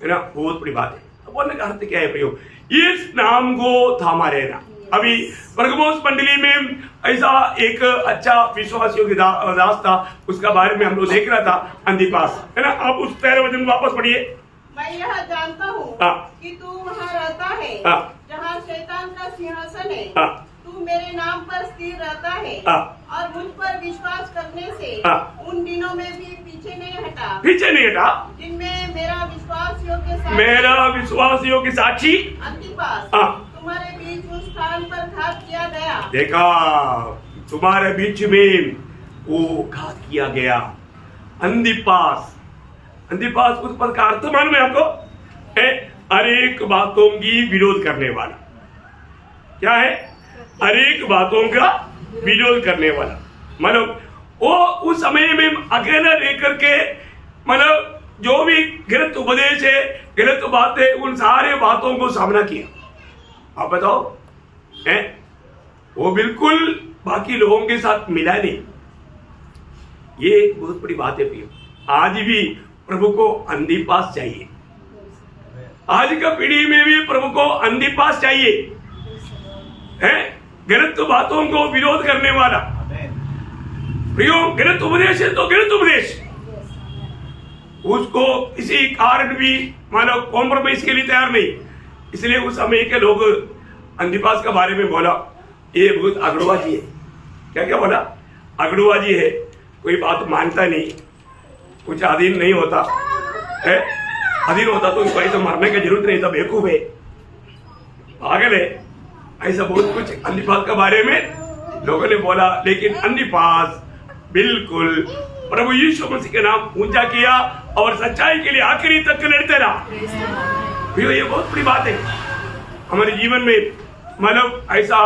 है ना। बहुत बड़ी बात है। बोलने का अर्थ क्या है प्रियो? इस नाम को थामा रहना। अभी परगमोस मंडली में ऐसा एक अच्छा विश्वासियों की दास था, उसका बारे में हम लोग देख रहा था, अंधिपास, है ना। आप उस 13 वचन वापस पढ़िए। मैं यह जानता हूँ कि तू वहाँ रहता है जहाँ शैतान का सिंहासन है, तू मेरे नाम पर स्थिर रहता है और मुझ पर विश्वास करने से उन दिनों में भी पीछे नहीं हटा जिनमें मेरा विश्वास योग्य साक्षी अंतिपास तुम्हारे बीच उस स्थान पर घात किया गया। देखा, तुम्हारे बीच में वो घात किया गया। अंधिपास उस पद का अर्थ मालूम है आपको? अनेक बातों की विरोध करने वाला। क्या है? अनेक बातों का विरोध करने वाला। मतलब वो उस समय में अकेला रह करके, मतलब जो भी गलत उपदेश है, गलत बातें, उन सारे बातों को सामना किया। आप बताओ, वो बिल्कुल बाकी लोगों के साथ मिला नहीं। ये बहुत बड़ी बात है प्रियो। आज भी प्रभु को अंधिपास चाहिए। आज का पीढ़ी में भी प्रभु को अंधिपास चाहिए, है। गलत बातों को विरोध करने वाला। प्रियो, गलत उपदेश है तो गलत उपदेश, उसको किसी कारण भी मानो कॉम्प्रोमाइज के लिए तैयार नहीं। इसलिए उस समय के लोग अंधिपास के बारे में बोला, ये बहुत अगड़ुबाजी है। क्या बोला? अगड़ुबाजी है, कोई बात मानता नहीं, कुछ अधीन नहीं होता है। अधीन होता तो इसको ऐसा मारने की जरूरत नहीं था, बेवकूफ है, पागल है। ऐसा बहुत कुछ अंधिपास के बारे में लोगों ने बोला। लेकिन अंधिपास बिल्कुल प्रभु यीशु मसीह के नाम ऊंचा किया और सच्चाई के लिए आखिरी तक लड़ते रहा। ये बहुत बड़ी बात है हमारे जीवन में। मतलब ऐसा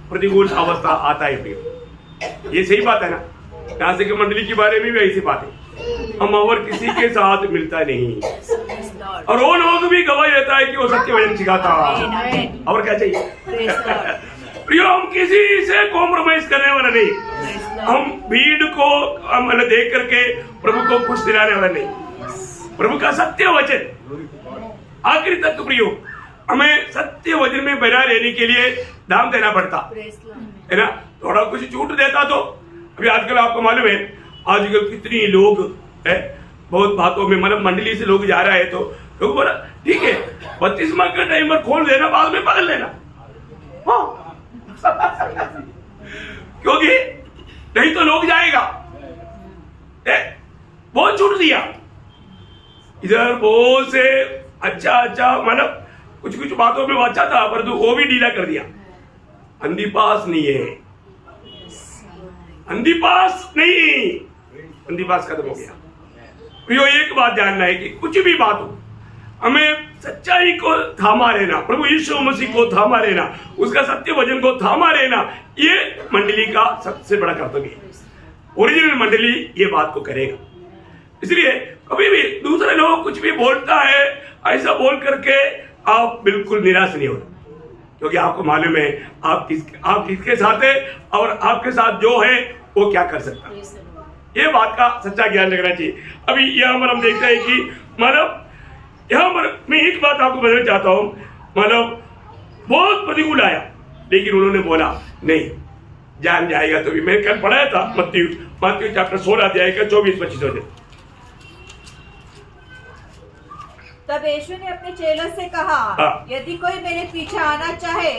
प्रतिकूल अवस्था आता है प्रियो, ये सही बात है ना। यहाँ से मंडली के बारे में भी ऐसी बात है, हम और किसी के साथ मिलता नहीं, और वो लोग भी गवाही देता है कि वो सत्य वचन सिखाता। और क्या चाहिए प्रियो? हम किसी से कॉम्प्रोमाइज करने वाला नहीं। हम भीड़ को मतलब देख करके प्रभु को खुश दिलाने वाला नहीं। प्रभु का सत्य वचन आखिरी तक प्रियो, हमें सत्य वचन में बना रहने के लिए दाम देना पड़ता है ना। थोड़ा कुछ छूट देता तो अभी आजकल आपको मालूम है, आजकल कितनी लोग है बहुत बातों में, मतलब मंडली से लोग जा रहा है तो लोग बोला ठीक है 32वां का टाइमर खोल देना, बाद में बदल लेना। क्योंकि नहीं तो लोग जाएगा। बहुत छूट दिया। इधर बहुत से अच्छा मतलब कुछ कुछ बातों में वो अच्छा था, पर तो वो भी ढीला कर दिया। अंधीपास नहीं है, अंधीपास नहीं, अंधीपास खत्म हो गया। प्रियो, एक बात जानना है कि कुछ भी बात हो, हमें सच्चाई को थामा रहना, प्रभु यीशु मसीह को थामा रहना, उसका सत्य वचन को थामा रहना, ये मंडली का सबसे बड़ा कर्तव्य है। ओरिजिनल मंडली ये बात को करेगा। इसलिए कभी भी दूसरे लोग कुछ भी बोलता है, ऐसा बोल करके आप बिल्कुल निराश नहीं होना, क्योंकि आपको मालूम है आप किसके साथ है और आपके साथ जो है वो क्या कर सकता है। ये बात का सच्चा ज्ञान रखना चाहिए। अभी यहाँ पर हम देखते हैं कि मतलब यहाँ पर मैं एक बात आपको बताना चाहता हूँ, मतलब बहुत प्रतिकूल आया, लेकिन उन्होंने बोला नहीं, जान जाएगा तो भी। मैंने कल पढ़ाया था मत्ती चैप्टर 16 अध्याय का 24-25। तब यीशु ने अपने चेलों से कहा, यदि कोई मेरे पीछे आना चाहे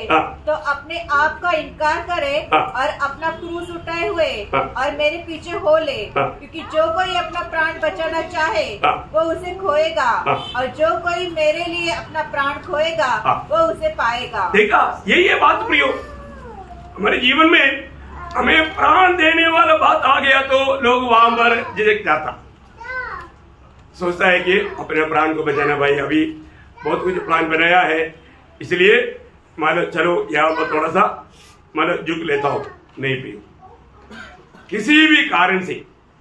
तो अपने आप का इनकार करे और अपना क्रूस उठाए हुए और मेरे पीछे हो ले, क्योंकि जो कोई अपना प्राण बचाना चाहे वो उसे खोएगा, और जो कोई मेरे लिए अपना प्राण खोएगा वो उसे पाएगा। देखा, यही है बात प्रियो। हमारे जीवन में हमें प्राण देने वाला बात आ गया तो लोग वहां पर झिझक जाता, सोचता है कि अपने प्राण को बचाना। भाई अभी बहुत कुछ प्लान बनाया है, इसलिए मतलब चलो यहाँ पर थोड़ा सा मतलब झुक लेता हूँ, नहीं पियो किसी भी कारण से,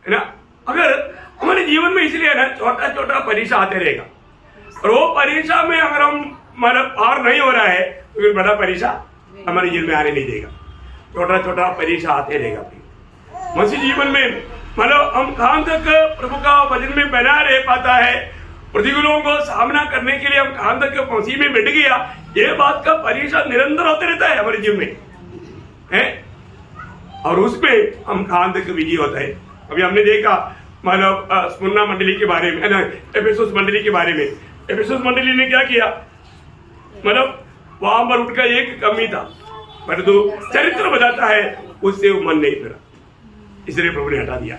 है ना। अगर हमारे जीवन में इसलिए ना छोटा छोटा परीक्षा आते रहेगा, और वो परीक्षा में अगर हम मतलब पार नहीं हो रहा है तो फिर बड़ा परीक्षा हमारे जीवन में आने नहीं देगा। छोटा छोटा परीक्षा आते रहेगा। मसीह जीवन में मतलब हम कहां तक प्रभु का वचन में बना रह पाता है, प्रतिकूलों को सामना करने के लिए हम कहां तक मसीह में बैठ गया, ये बात का परीक्षा निरंतर होते रहता है हमारे जीवन में, है। और उसमें हम कहां तक विजयी होता है। अभी हमने देखा मतलब स्मुरना मंडली के बारे में, एफेसुस मंडली के बारे में। एफेसुस मंडली ने क्या किया, मतलब वहां पर उनका एक कमी था, परंतु चरित्र बताता है उससे वो मन नहीं फिरा, इसलिए प्रभु ने हटा दिया।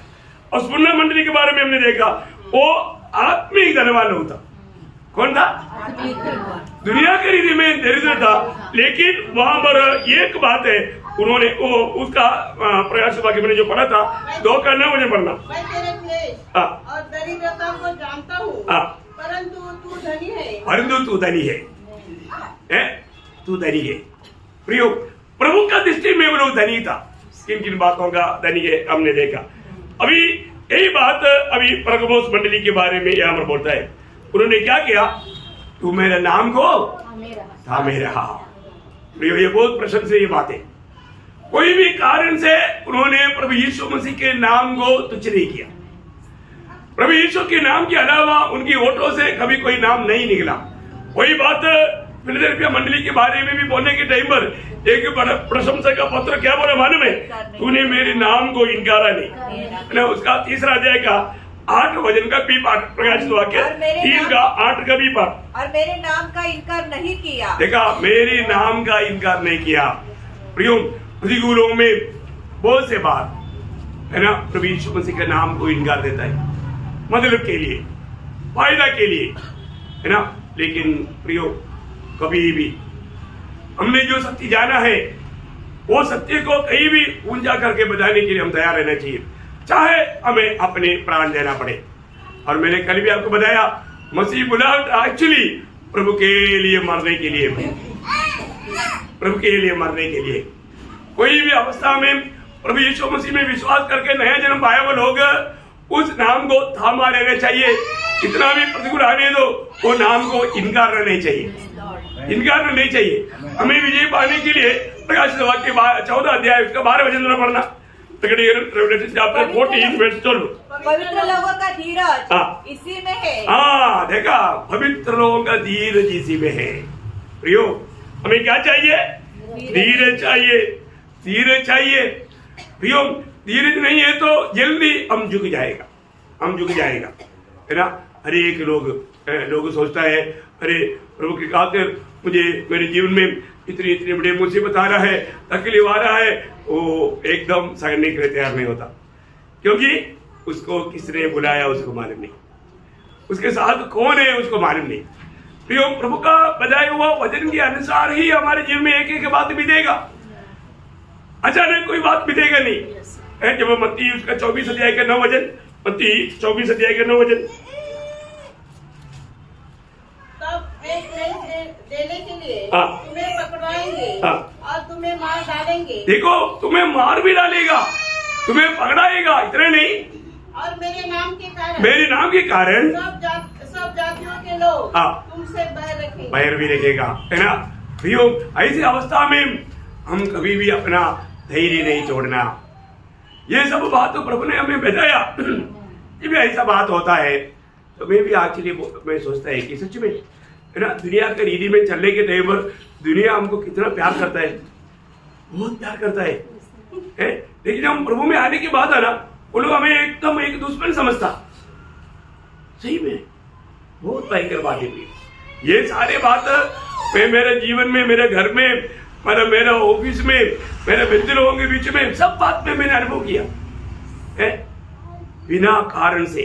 और स्मुरना मंडली के बारे में हमने देखा, वो आत्मिक धनवान लोग था। कौन था? दुनिया के रीति में दरिद्र था, लेकिन वहां पर एक बात है, उन्होंने वो उसका प्रयास के मैंने जो पढ़ा था, 2 करना मुझे पढ़ना। मैं तेरे क्लेश और दरिद्रता को जानता हूँ, परंतु तू धनी है। परंतु तू धनी है, तू धनी है। प्रियो, प्रभु का दृष्टि में वो लोग धनी था। किन किन बातों का धनी है हमने देखा। अभी यही बात अभी परगमुस मंडली के बारे में यहाँ पर बोलता है। उन्होंने क्या किया, तू मेरे नाम को थामे रहा। प्रियो, ये बहुत प्रशंसनीय बात है। कोई भी कारण से उन्होंने प्रभु यीशु मसीह के नाम को तुच्छ नहीं किया। प्रभु यीशु के नाम के अलावा उनकी ओठों से कभी कोई नाम नहीं निकला। वही बात फिलडेल्फिया मंडली के बारे में भी बोलने के टाइम पर एक बड़ा प्रशंसा का पत्र क्या बोला मालूम है, तूने मेरे नाम को इनकारा नहीं। उसका 3 अध्याय का 8 वचन का बी पाठ, प्रकाशित वाक्य 3 का 8 का बी पाठ। और मेरे नाम का इनकार नहीं किया। देखा, मेरे नाम का इनकार नहीं किया। प्रियो, प्रतिकूलों में बहुत से बार है ना प्रभु यीशु मसीह के नाम को इनकार देता है, मतलब के लिए, फायदा के लिए, है ना। लेकिन प्रियो, कभी भी हमने जो सत्य जाना है वो सत्य को कहीं भी ऊंचा करके बताने के लिए हम तैयार रहना चाहिए, चाहे हमें अपने प्राण देना पड़े। और मैंने कल भी आपको बताया, मसीह बुला एक्चुअली प्रभु के लिए मरने के लिए, प्रभु के लिए मरने के लिए। कोई भी अवस्था में प्रभु यीशु मसीह में विश्वास करके नया जन्म पाया हुआ लोग उस नाम को थामा रहना चाहिए। कितना भी प्रतिकूल आने दो, वो नाम को इनकार नहीं चाहिए, इनकार नहीं चाहिए। हमें विजय पाने के लिए प्रकाशित वाक्य 14 अध्याय उसका 12 वचन पढ़ना। पवित्र लोगों का धीरज इसी में है। हाँ, देखा, पवित्र लोगों का धीरज इसी में है। प्रियो, हमें क्या चाहिए? धीरज चाहिए, धीरज चाहिए। प्रियो, धीरज नहीं है तो जल्दी हम झुक जाएगा, हम झुक जाएगा, है ना। हर एक लोग सोचता है, अरे प्रभु की खातिर मुझे मेरे जीवन में इतनी बड़ी मुसीबत आ रहा है, तकलीफ आ रहा है, वो एकदम सगने के लिए तैयार नहीं होता, क्योंकि उसको किसने बुलाया उसको मालूम नहीं। उसके साथ कौन है उसको मालूम नहीं। प्रियो, प्रभु का बताया हुआ वचन के अनुसार ही हमारे जीवन में एक एक बात बीतेगा, अचानक कोई बात बीतेगा नहीं। जब मत्ती उसका 24 अध्याय का 9 वचन, मत्ती 24 अध्याय का 9 वचन, तब एक देने के लिए तुम्हें पकड़वाएंगे और तुम्हें मार डालेंगे। देखो, तुम्हें मार भी डालेगा, तुम्हें पकड़ाएगा, इतना नहीं, और मेरे नाम के कारण सब जातियों के लोग तुमसे बैर भी रखेगा, है ना। प्रियो, ऐसी अवस्था में हम कभी भी अपना धैर्य नहीं छोड़ना। ये सब बात तो प्रभु ने हमें बताया। जब ऐसा बात होता है तो मैं भी एक्चुअली मैं सोचता है कि सच में, है ना, दुनिया के रीति में चलने के टाइम पर दुनिया हमको कितना प्यार करता है, बहुत प्यार करता है। लेकिन हम प्रभु में आने के बाद है ना, वो लोग हमें एकदम एक दुश्मन समझता। सही में बहुत भयंकर बात है। ये सारे बात मैं मेरे जीवन में, मेरे घर में, मेरे ऑफिस में, मेरे मित्र लोगों के बीच में, सब बात में मैंने अनुभव किया है। बिना कारण से,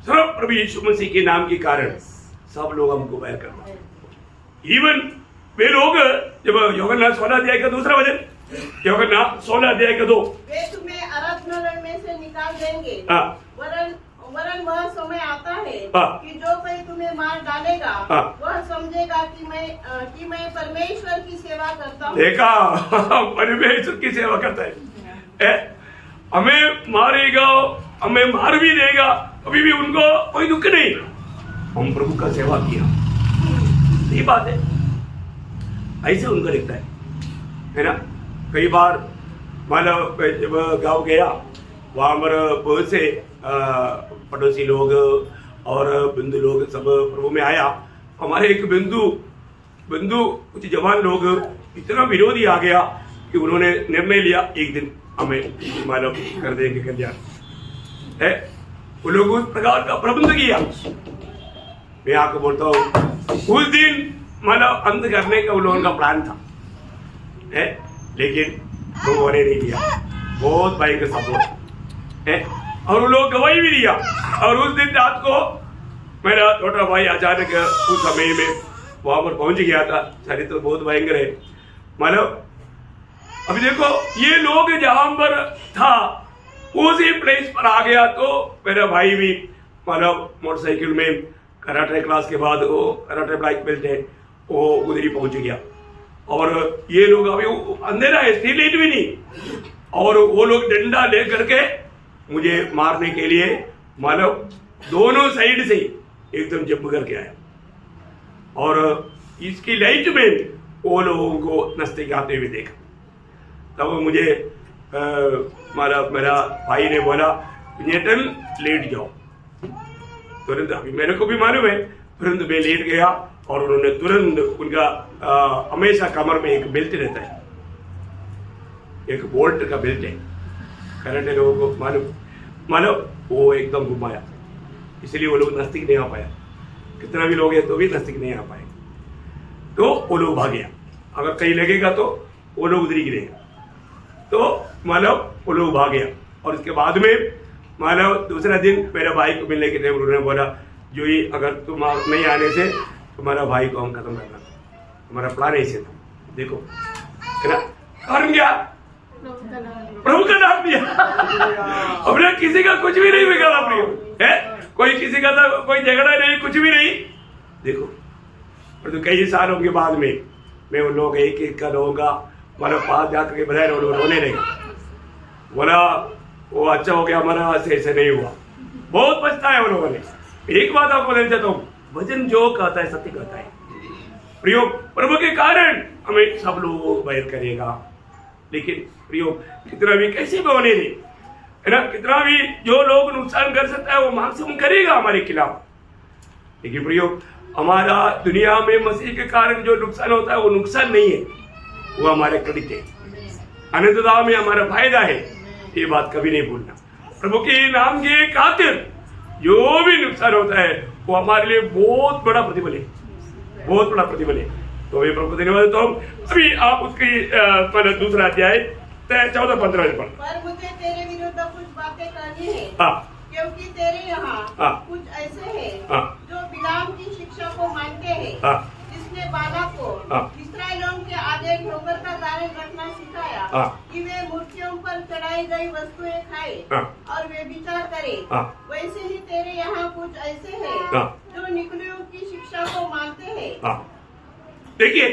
सिर्फ प्रभु यीशु मसीह के नाम के कारण सब लोग हमको बैर करते हैं। इवन वे लोग, जब यूहन्ना 16 अध्याय का 2 वचन, यूहन्ना 16 अध्याय का 2, वे तुम्हें अरण्य में से निकाल देंगे, वरन वह समय आता है कि जो कोई तुम्हें मार डालेगा वह समझेगा कि मैं परमेश्वर की सेवा करता हूँ। देखा, परमेश्वर की सेवा करता है। हमें मारेगा, हमें मार भी देगा, अभी भी उनको कोई दुख नहीं, हम प्रभु का सेवा किया। यही बात है, ऐसे उनको लिखता है ना। कई बार मतलब जब गाँव गया, वहां पर बहुत से पड़ोसी लोग और बिंदु लोग सब प्रभु में आया। हमारे एक बिंदु कुछ जवान लोग इतना विरोधी आ गया कि उन्होंने निर्णय लिया एक दिन हमें मालूम कर देंगे कल्याण है। वो लोग उस प्रकार का प्रबंध किया। मैं आपको बोलता हूँ, उस दिन मतलब अंत करने का उन लोगों का प्लान था है, लेकिन लोगों ने नहीं किया। बहुत भयंकर सपोर्ट है, और वो लोग गवाही भी दिया। और उस दिन रात को मेरा छोटा भाई अचानक उस समय में वहां पर पहुंच गया था। चरित्र तो बहुत भयंकर है। मतलब अभी देखो, ये लोग जहां पर था उसी प्लेस पर आ गया, तो मेरा भाई भी मतलब मोटरसाइकिल में कराटे क्लास के बाद, वो कराटे ब्लैक बेल्ट है, वो उधर ही पहुंच गया। और ये लोग अभी अंधेरा है, स्ट्रीट लाइट भी नहीं, और वो लोग डंडा ले करके मुझे मारने के लिए मतलब दोनों साइड से एकदम जंप करके आया। और इसकी लाइट में वो लोगों को नजदीक आते हुए देखा। तब मुझे मेरा भाई ने बोला, नेटन लेट जाओ तुरंत। अभी मेरे को भी मालूम है, तुरंत मैं लेट गया और उन्होंने तुरंत उनका हमेशा कमर में एक बेल्ट रहता है, एक बोल्ट का बेल्ट है, कराटे लोगों को मालूम वो एकदम घुमाया, इसलिए वो लोग नजदीक नहीं आ पाया। कितना भी लोग हैं तो भी नजदीक नहीं आ पाए, तो वो लोग भाग गया। अगर कहीं लगेगा तो वो लोग उधर ही गिरेगा, तो वो लोग भाग गया। और इसके बाद में दूसरा दिन मेरे भाई को मिलने के लिए उन्होंने बोला, जो ही अगर तुम नहीं आने से तुम्हारा भाई को हम खत्म करना, हमारा प्लान ऐसे था। देखो है ना, कारण क्या? प्रभु का नाम दिया। हमने किसी का कुछ भी नहीं बिगाड़ा प्रियो है, कोई किसी का तो कोई झगड़ा नहीं, कुछ भी नहीं। देखो, और तो कई सालों के बाद में मैं उन लोग एक एक का लोगों का पास जाकर के बताया, लोग रोने लगे। बोला वो अच्छा हो गया, हमारा ऐसे नहीं हुआ। बहुत पछताया उन लोगों ने। एक बात आपको बताना चाहता हूँ, वचन जो कहता है सत्य कहता है प्रियो। प्रभु के कारण हमें सब लोग बैर करेगा, लेकिन प्रियो कितना भी कैसे भी होने दे, है ना, कितना भी जो लोग नुकसान कर सकता है वो मैक्सिमम करेगा हमारे खिलाफ। लेकिन प्रियो, हमारा दुनिया में मसीह के कारण जो नुकसान होता है वो नुकसान नहीं है, वो हमारे क्रेडिट है, अनंतता में हमारा फायदा है। ये बात कभी नहीं भूलना। प्रभु के नाम के खातिर जो भी नुकसान होता है वो हमारे लिए बहुत बड़ा प्रतिफल है, बहुत बड़ा प्रतिफल है। तो ये प्रभु धन्यवाद। तो अभी आप उसकी दूसरा अध्याय 14-15 पर मुझे तेरे विरुद्ध कुछ बातें करनी है, क्योंकि तेरे यहाँ कुछ ऐसे हैं कि वे मूर्तियों पर चढ़ाई गई वस्तुएं खाए और वे विचार करे। वैसे ही तेरे यहाँ कुछ ऐसे हैं जो निकलियों की शिक्षा को मानते हैं। देखिए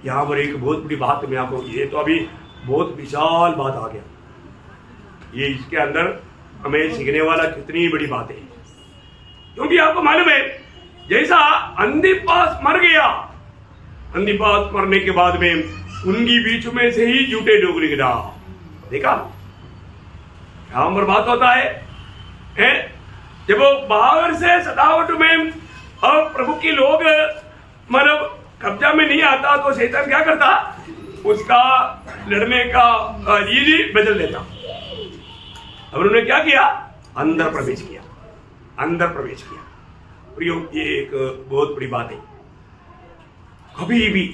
यहाँ पर एक बहुत बड़ी बात मैं आपको, ये तो अभी बहुत विशाल बात आ गया, ये इसके अंदर हमें सीखने वाला कितनी बड़ी बात है। क्योंकि आपको मालूम है जैसा अंधिपास मर गया, अंधिपास मरने के बाद में उनकी बीच में से ही झूठे लोग निकला। देखा यहां पर बात होता है जब वो बाहर से सजावट में और प्रभु के लोग मतलब कब्जा में नहीं आता तो शैतान क्या करता, उसका लड़ने का रीति बदल देता। अब उन्होंने क्या किया, अंदर प्रवेश किया, अंदर प्रवेश किया। प्रियो ये एक बहुत बड़ी बात है। कभी भी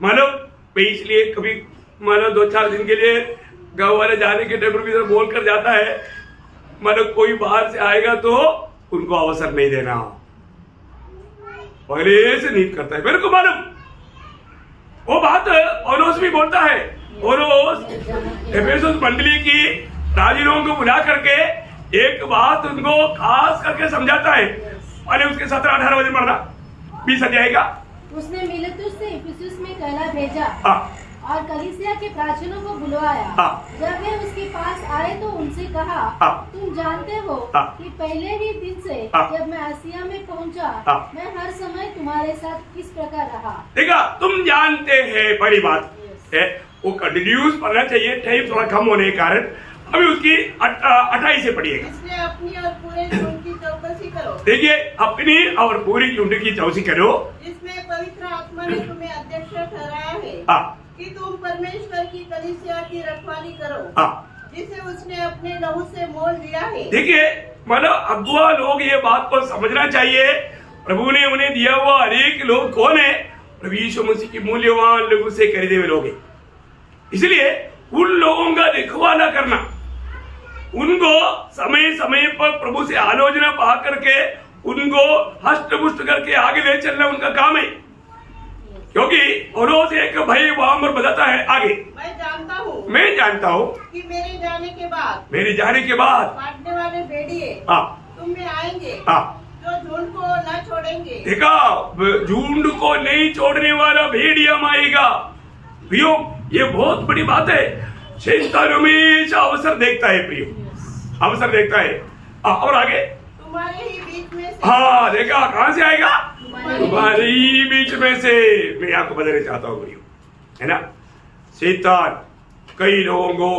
मानो इसलिए कभी मानो 2-4 दिन के लिए गांव वाले जाने के टेबल भी बोल कर जाता है, मानो कोई बाहर से आएगा तो उनको अवसर नहीं देना, पहले से नीत करता है। मेरे को मालूम वो बात पौलुस भी बोलता है। पौलुस एफेसुस मंडली की राजियों को बुला करके एक बात उनको खास करके समझाता है। पहले उसके 17-18 बजे मरना 20 जाएगा। उसने मिलेतुस से इफिसुस में कहला भेजा और कलीसिया के प्राचीनों को बुलवाया। जब वे उसके पास आए तो उनसे कहा, तुम जानते हो कि पहले ही दिन से जब मैं आसिया में पहुंचा, मैं हर समय तुम्हारे साथ किस प्रकार रहा। देखा, तुम जानते हैं, पहली बात है वो कंटिन्यूस पढ़ना चाहिए, टाइम थोड़ा कम होने के कारण अभी उसकी 28 से पढ़िएगा। इसलिए अपनी और पूरे झुंड की चौकसी करो। देखिए, अपनी और पूरी झुंड की चौकसी करो, इसमें पवित्र आत्मा ने तुम्हें अध्यक्ष ठहराया है कि तुम परमेश्वर की कलीसिया की रखवाली करो, जिसे उसने अपने लहू से मोल लिया है। देखिए मतलब अगुआ लोग ये बात को समझना चाहिए, प्रभु ने उन्हें दिया हुआ हरेक लोग कौन है, प्रभु यीशु मसीह की मूल्यवान लोगों से खरीदे हुए लोग हैं। इसलिए उन लोगों का रखवाला करना, उनको समय समय पर प्रभु से आलोचना पा करके उनको हष्ट पुष्ट करके आगे ले चलना उनका काम है। क्योंकि पौलुस एक भाई वहां पर बताता है आगे, मैं जानता हूँ कि मेरे जाने के बाद काटने वाले भेड़िए तुम में आएंगे जो झुंड को न छोड़ेंगे। देखा, झुंड को नहीं छोड़ने वाला भेड़िया आएगा। प्रियो ये बहुत बड़ी बात है। शैतान हमेशा अवसर देखता है, प्रियो अवसर देखता है। और आगे तुम्हारे ही बीच में से। हाँ देखा, कहाँ से आएगा, तुम्हारे ही बीच में से। मैं आपको बताना चाहता हूँ प्रियो, है ना, शैतान कई लोगों को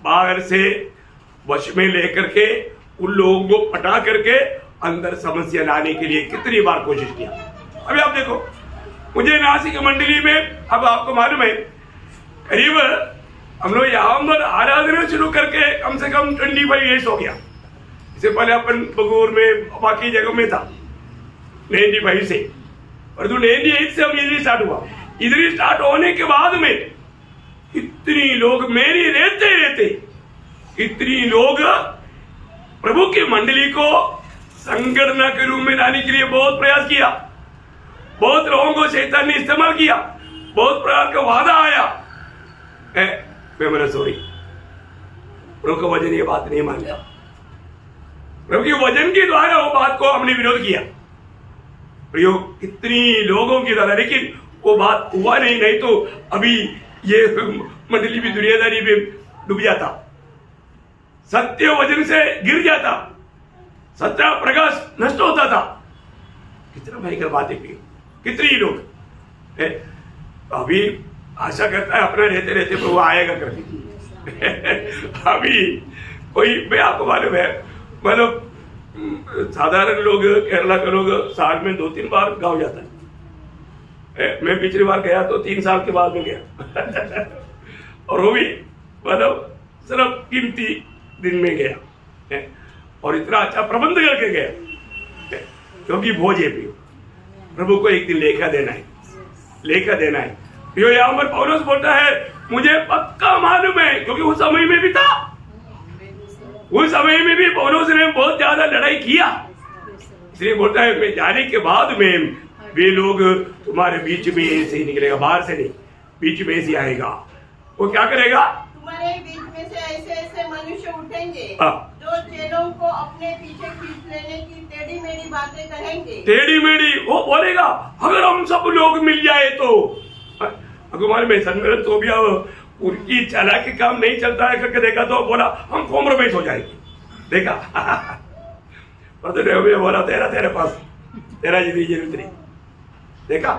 बाहर से वश में लेकर के उन लोगों को पटा करके अंदर समस्या लाने के लिए कितनी बार कोशिश किया। अभी आप देखो, मुझे नासिक मंडली में, अब आपको मालूम है करीब हम लोग यहाँ पर आराधना शुरू करके कम से कम 25 ईयर्स हो गया। इससे पहले अपन बगूर में बाकी जगह में था 95 से, और 98 से हम इधर स्टार्ट हुआ। इधर स्टार्ट होने के बाद में इतनी लोग मेरी रहते इतनी लोग प्रभु की मंडली को संगठन के रूप में लाने के लिए बहुत प्रयास किया। बहुत लोगों को शैतान ने इस्तेमाल किया, बहुत प्रकार का वादा आया। मैं सॉरी, प्रभु का वचन ये बात नहीं मानता। प्रभु के वचन के द्वारा वो बात को हमने विरोध किया। प्रयोग कितनी लोगों की द्वारा, लेकिन वो बात हुआ नहीं तो अभी ये मंडली भी दुनियादारी में डूब जाता, सत्य वचन से गिर जाता, सत्य प्रकाश नष्ट होता था। कितना भयंकर बात है, कितनी लोग है। अभी आशा करता है अपना रहते रहते प्रभु आएगा करके। अभी कोई, मैं आपको मालूम है, मतलब साधारण लोग, केरला के लोग साल में 2-3 बार गांव जाता है। मैं पिछली बार गया तो 3 साल के बाद में गया और वो भी मतलब सिर्फ कीमती दिन में गया, और इतना अच्छा प्रबंध करके गया, क्योंकि भोज है प्रभु को एक दिन लेखा देना है। यो यहाँ पर पौलुस बोलता है, मुझे पक्का मालूम है, क्योंकि उस समय में भी था, उस समय में भी पौलुस ने बहुत ज्यादा लड़ाई किया। इसलिए बोलता है, मैं जाने के बाद में वे लोग तुम्हारे बीच में ऐसे ही निकलेगा, बाहर से नहीं, बीच में ऐसे आएगा। वो क्या करेगा? तुम्हारे बीच में से ऐसे ऐसे मनुष्य उठेंगे हाँ। जो चेलों को अपने पीछे खींच लेने की टेढ़ी मेढ़ी बातें कहेंगे। टेढ़ी मेढ़ी वो बोलेगा, अगर हम सब लोग मिल जाए तो अगुमान में सन्मेलन तो भी अब उनकी चालाकी काम नहीं चलता है करके देखा तो बोला हम कॉम्प्रोमाइज हो जाएंगे। देखा पता बोला तेरे पास तेरा जरूरत नहीं। देखा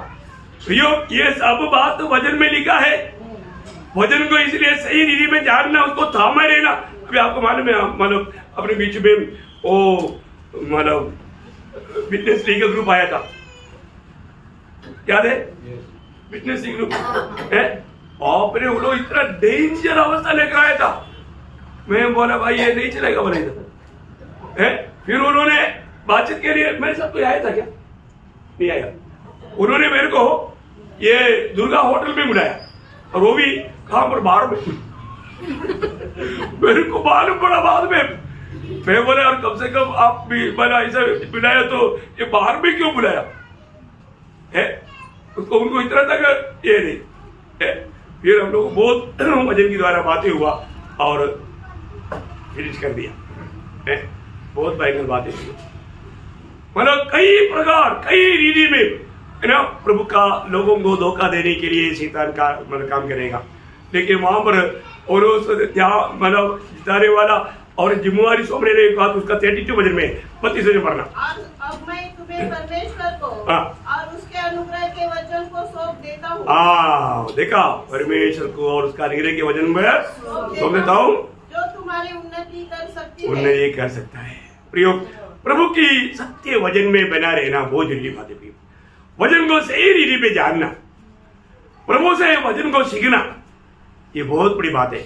प्रियो, ये सब बात वजन में लिखा है। वजन को इसलिए सही रीति में जानना, उसको थामे रहना। अभी आपको मालूम है, मतलब अपने बीच में वो मतलब फिटनेस लीगल ग्रुप आया था, याद है? फिटनेस ग्रुप है, आपने वो लोग इतना डेंजर अवस्था लेकर आया था। मैं बोला भाई ये नहीं चलेगा, बोला है। फिर उन्होंने बातचीत के लिए मेरे साथ कोई आया था क्या? नहीं आया। उन्होंने मेरे को ये दुर्गा होटल में बुलाया, और वो भी कहां पर, बाहर में। मेरे को मालूम पड़ा बाद में। मैं बोला और कम से कम आप भी बना ऐसा बुलाया तो ये बाहर में क्यों बुलाया है? उसको उनको इतना तक ये नहीं है। फिर हम लोग बहुत वजन के द्वारा बातें हुआ और फिनिश कर दिया है। बहुत भयंकर बातें हुई, मतलब कई प्रकार कई रीति में है ना। प्रभु का लोगों को धोखा देने के लिए शैतान का मतलब काम करेगा, लेकिन वहां पर और मतलब जिताने वाला और जिम्मेवारी सौंप लेने के बाद उसका 32 वजन में 32 वजन भरना। अब मैं तुम्हें परमेश्वर को और उसके अनुग्रह के वचन को सौंप देता हूँ। देखा, परमेश्वर को और उसका अनुग्रह के वचन में सौंप देता हूँ, जो तुम्हारी उन्नति कर सकती है। उन्नति कर सकता है। प्रियो, प्रभु की सत्य वजन में बना रहना बहुत जरूरी बात है। प्रियो, वजन को सही रीति में जानना, प्रभु से वचन को सीखना, ये बहुत बड़ी बात है।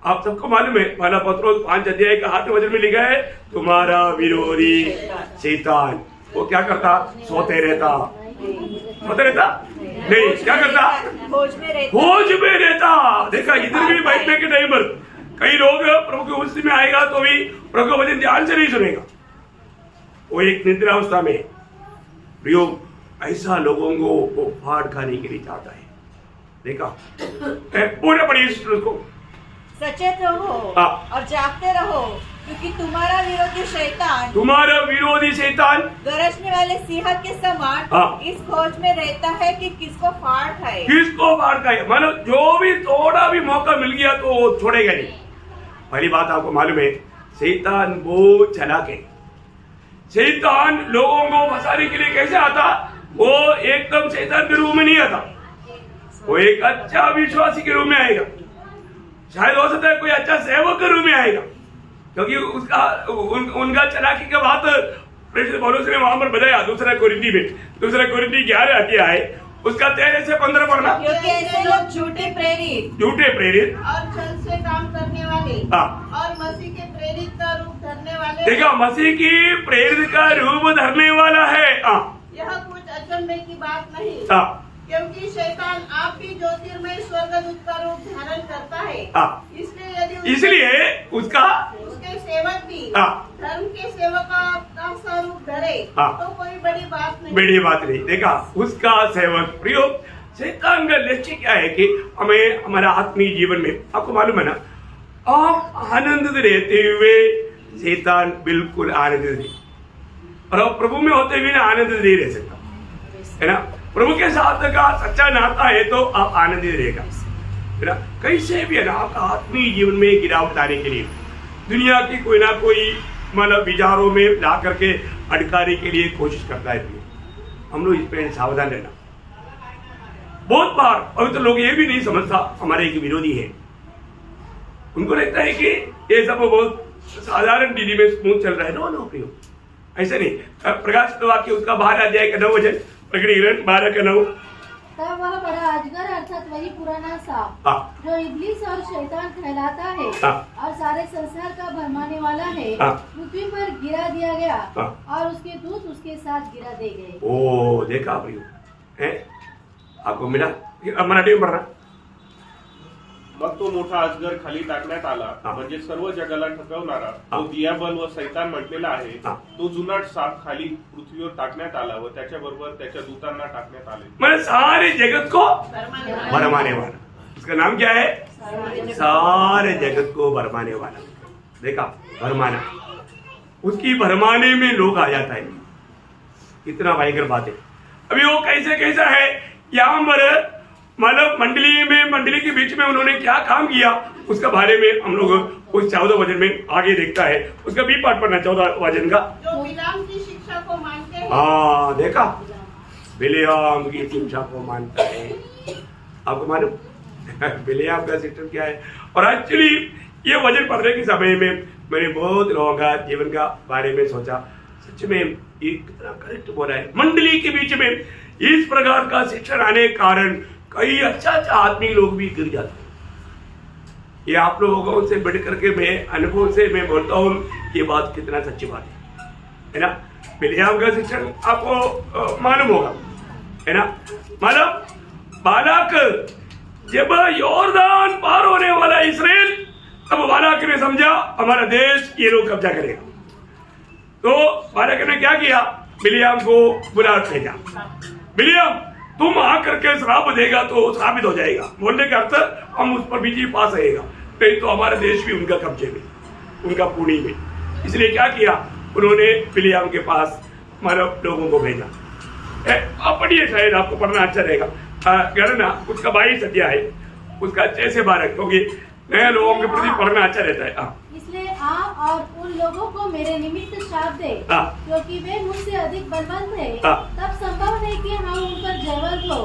आप सबको मालूम है, पहला पत्रोस 5 अध्याय का 8 वचन में लिखा है, तुम्हारा विरोधी शैतान वो क्या करता? सोते रहता नहीं, क्या करता? खोज में रहता। देखा, इधर भी बैठने के टाइम पर कई लोग प्रभु के उपस्थिति में आएगा तो भी प्रभु का वचन ध्यान से नहीं सुनेगा, वो एक निद्रावस्था में। प्रियो, ऐसा लोगों को वो फाड़ खाने के लिए चाहता है। देखा, पूरे पढ़िए उसको। सचेत रहो और जागते रहो, क्योंकि तुम्हारा विरोधी शैतान गरजने वाले सिंह के समान इस खोज में रहता है कि किसको फाड़ खाए। मतलब जो भी थोड़ा भी मौका मिल गया तो वो छोड़ेगा नहीं। पहली बात आपको मालूम है, शैतान बहुत चालाक है। शैतान लोगों को फंसाने के लिए कैसे आता? वो एकदम शैतान के रूप में नहीं आता, वो एक अच्छा विश्वासी के रूप में आएगा। शायद हो सकता है कोई अच्छा सेवक के रूप में आएगा, क्योंकि उसका उनका चालाकी का बात प्रेरित पौलुस ने वहां पर बताया। दूसरा कोरिन्थी 11 अध्याय है, उसका 13 से 15 पढ़ना। क्योंकि ऐसे लोग झूठे प्रेरित और छल से काम करने वाले और मसीह के प्रेरित का रूप धरने वाले। देखा, मसीह की प्रेरित का रूप धरने वाला है। यह कुछ अचंभे की बात नहीं, क्योंकि शैतान आप भी ज्योतिर्मय स्वर्गदूत का रूप धारण करता है। इसलिए उसके सेवक भी धर्म के सेवक का स्वरूप धरे तो कोई बड़ी बात नहीं। देखा, उसका सेवक। प्रियो, शैतान का लक्ष्य क्या है कि हमें हमारा आत्मीय जीवन में, आपको मालूम है ना, आप आनंदित रहते हुए शैतान बिल्कुल आनंदित नहीं, और प्रभु में होते हुए आनंदित नहीं रह सकता, है ना। प्रभु के साथ का सच्चा नाता है तो आप आनंदित रहेगा, है ना। कैसे भी है ना, आपका आत्मीय जीवन में गिरावट आने के लिए दुनिया की कोई ना कोई मतलब विचारों में ला करके अटकाने के लिए कोशिश करता है। हम लोग इस पर सावधान रहना। बहुत बार पवित्र लोग ये भी नहीं समझता हमारे एक विरोधी है, उनको लगता है कि ये सब बहुत साधारण रीति में स्मूथ चल रहा है। नो प्रियो, ऐसा नहीं। प्रकाशित वाक्य उसका 12 अध्याय का 9 वचन, प्रकटीकरण 12 का 9। तब वह बड़ा अजगर अर्थात वही पुराना सांप जो इब्लीस और शैतान कहलाता है और सारे संसार का भरमाने वाला है, पृथ्वी पर गिरा दिया गया और उसके दूत उसके साथ गिरा दे गए। ओ, देखा प्रियो, आपको मिला। मराठी में पढ़ना। मग तो मोठा अजगर खाली टाकण्यात आला, म्हणजे सर्व जगाला ठकवणारा तो दियाबल व सैतान म्हटलेला आहे, तो जुनाट साप खाली पृथ्वीवर टाकण्यात आला व त्याच्याबरोबर त्याच्या दूतांना टाकण्यात आले। म्हणजे सारे जगत को भरमाने वाला। उसका नाम क्या है? सारे जगत को भरमाने वाला। देखा, भरमाना, उसकी भरमाने में लोग आ जाता है। इतना भयंकर बात है। अभी वो कैसा है यहाँ पर, मतलब मंडली के बीच में उन्होंने क्या काम किया उसका बारे में हम लोग उस 14 वचन में आगे देखता है। उसका भी पाठ पढ़ना 14 वचन का। जो बिलाम की शिक्षा को मानते हैं। हाँ, देखा, बिलियाम की शिक्षा को मानता है। आपको मालूम बिलियाम का सिस्टम क्या है? और एक्चुअली ये वचन पढ़ने के समय में मैंने बहुत लोगों का जीवन का बारे में सोचा। सच में ये कितना करेक्ट बोल रहा है। मंडली के बीच में इस प्रकार का शिक्षण आने के कारण कई अच्छा आदमी लोग भी गिर जाते हैं। ये आप लोगों से बढ़ करके मैं अनुभव से मैं बोलता हूँ, ये बात कितना सच्ची बात है ना। बिलियाम का शिक्षण आपको मालूम होगा, है ना। मतलब बालाक जब यॉर्दान पार होने वाला इस्राएल, तब बालाक ने समझा हमारा देश ये लोग कब्जा करेगा। तो बालाक ने क्या किया? बिलियाम को बुला भेजा। बिलियाम, तुम आकर के श्राप देगा तो श्रापित हो जाएगा। बोलने का अर्थ हम उस पर विजय पा सकेगा, नहीं तो हमारा देश भी उनका कब्जे में, उनका पुणी में। इसलिए क्या किया उन्होंने? बिलियाम के पास मानव लोगों को भेजा। आप पढ़िए, शायद आपको पढ़ना अच्छा रहेगा। गणना उसका 22 अध्याय है, उसका 6 से 12, क्योंकि नए लोगों के प्रति पढ़ना अच्छा रहता है। इसलिए आप और उन लोगों को मेरे निमित्त शाप दे, क्योंकि वे मुझसे अधिक बलवंत हैं। तब संभव है कि हम उन पर जयवंत हो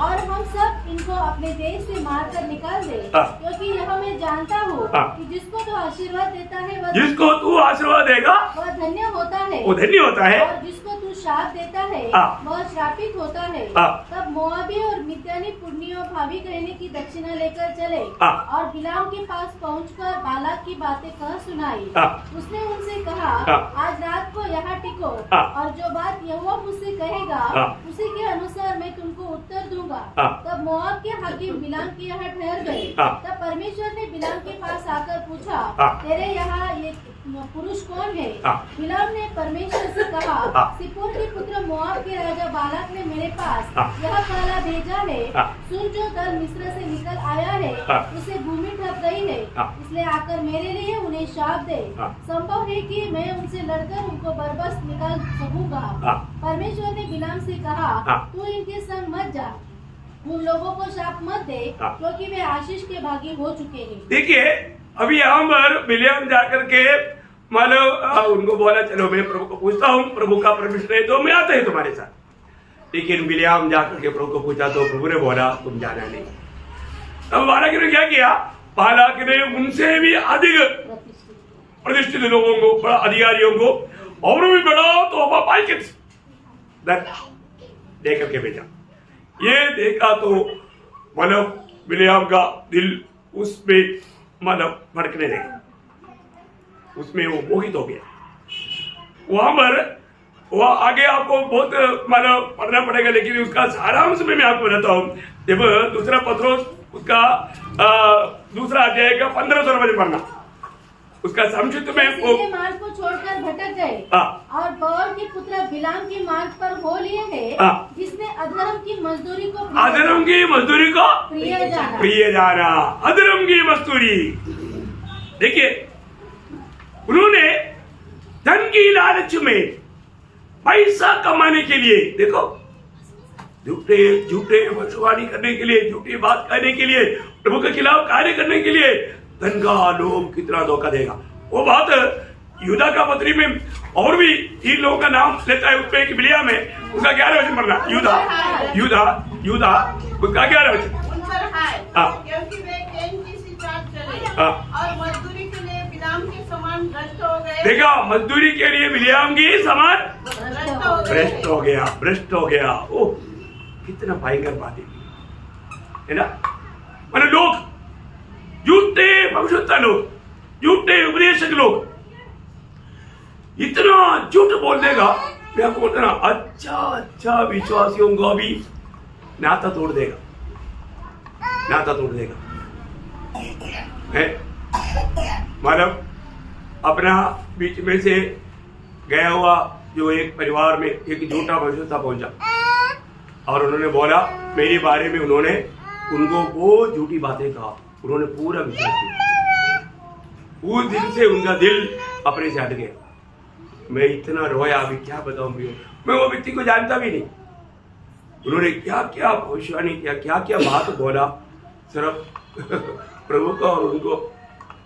और हम सब इनको अपने देश से मारकर निकाल दे, क्योंकि यह मैं जानता हूँ कि जिसको तू आशीर्वाद देता है वह देगा वह धन्य होता है, वो धन्य होता है, और जिसको तू शाप देता है वह श्रापित होता है। तब मोआबी और मिद्यानी पुण्य और भावी कहने की दक्षिणा लेकर चले और बिलाम के पास पहुंचकर बालाक की बातें कह सुनाई। उसने उनसे कहा, आज रात को यहाँ टिको और जो बात यहोवा मुझसे कहेगा उसी के अनुसार मैं तुमको उत्तर दूंगा। तब मोआब के हाकिम बिलाम के यहाँ ठहर गए। तब परमेश्वर ने बिलाम के पास आकर पूछा, तेरे यहाँ ये पुरुष कौन है? बिलाम ने परमेश्वर से कहा, सिप्पोर के पुत्र मोआब के राजा बालाक ने मेरे पास यह काला भेजा है। सुन, जो दल मिस्र से निकल आया है उसे भूमि ठप गई है, इसलिए आकर मेरे लिए उन्हें शाप दे। संभव है कि मैं उनसे लड़कर उनको बरबस निकाल सकूंगा। परमेश्वर ने बिलाम से कहा, तू इनके संग मत जा, उन लोगों को शाप मत दे, क्योंकि वे आशीष के भागी हो चुके हैं। देखिए, अभी यहाँ पर बिलियाम जाकर के मानो उनको बोला, चलो मैं प्रभु को पूछता हूँ, प्रभु का परमिशन है तो मैं आता है तुम्हारे साथ। लेकिन बिलियाम जाकर के प्रभु को पूछा तो प्रभु ने बोला तुम जाना नहीं। तब बालाक ने क्या किया? बालाक ने उनसे भी अधिक प्रतिष्ठित लोगों को, बड़ा अधिकारियों को, और भी बड़ा तोहफा पाइकिस दे करके भेजा। ये देखा तो मानव बिलियाम का दिल उसमें मानव भड़कने लगा, उसमें वो मोहित हो गया। वहां पर वह आगे आपको बहुत मानव पढ़ना पड़ेगा, लेकिन उसका सारांश में मैं आपको बताता हूँ। जब दूसरा पत्रोस उसका दूसरा अध्याय का 15 वचन पढ़ना, उसका संक्षिप्त में वो मार्ग को छोड़कर भटक गए और बौर के पुत्र बिलाम के मार्ग पर हो लिए हैं, जिसने अधर्म की मजदूरी को प्रिय जाना। अधर्म की मजदूरी, देखिए उन्होंने धन की लालच में पैसा कमाने के लिए, देखो झूठे भविष्यवाणी करने के लिए, झूठी बात करने के लिए, प्रभु के खिलाफ कार्य करने के लिए धन का लोभ कितना धोखा देगा। वो बात यूदा का पत्री में और भी 3 लोगों का नाम लेता है, उसमें एक बिलियाम है, उसका 11 वचन पढ़ना। यूदा उसका 11 वचन। क्योंकि वे कैन की सी चाल चले और मजदूरी के लिए बिलाम के समान भ्रष्ट हो गए। देखा, मजदूरी के लिए बिलियाम की समान भ्रष्ट हो गया। ओह, कितना भयंकर बात है ना। मैंने लोग झूठे भविष्यवक्ता लोग, झूठे उपदेशक लोग इतना झूठ बोल देगा, मैं आपको बोलता ना, अच्छा विश्वासियों का भी नाता तोड़ देगा। मानव अपना बीच में से गया हुआ जो एक परिवार में एक झूठा भविष्यवक्ता पहुंचा और उन्होंने बोला, मेरे बारे में उन्होंने उनको बहुत झूठी बातें कहा, उन्होंने पूरा विश्वास किया। उस दिन से उनका दिल अपने से हट गया। मैं इतना रोया, अभी क्या बताऊं भैया, मैं वो व्यक्ति को जानता भी नहीं। उन्होंने क्या क्या भविष्यवाणी किया, क्या क्या बात बोला, सिर्फ प्रभु को और उनको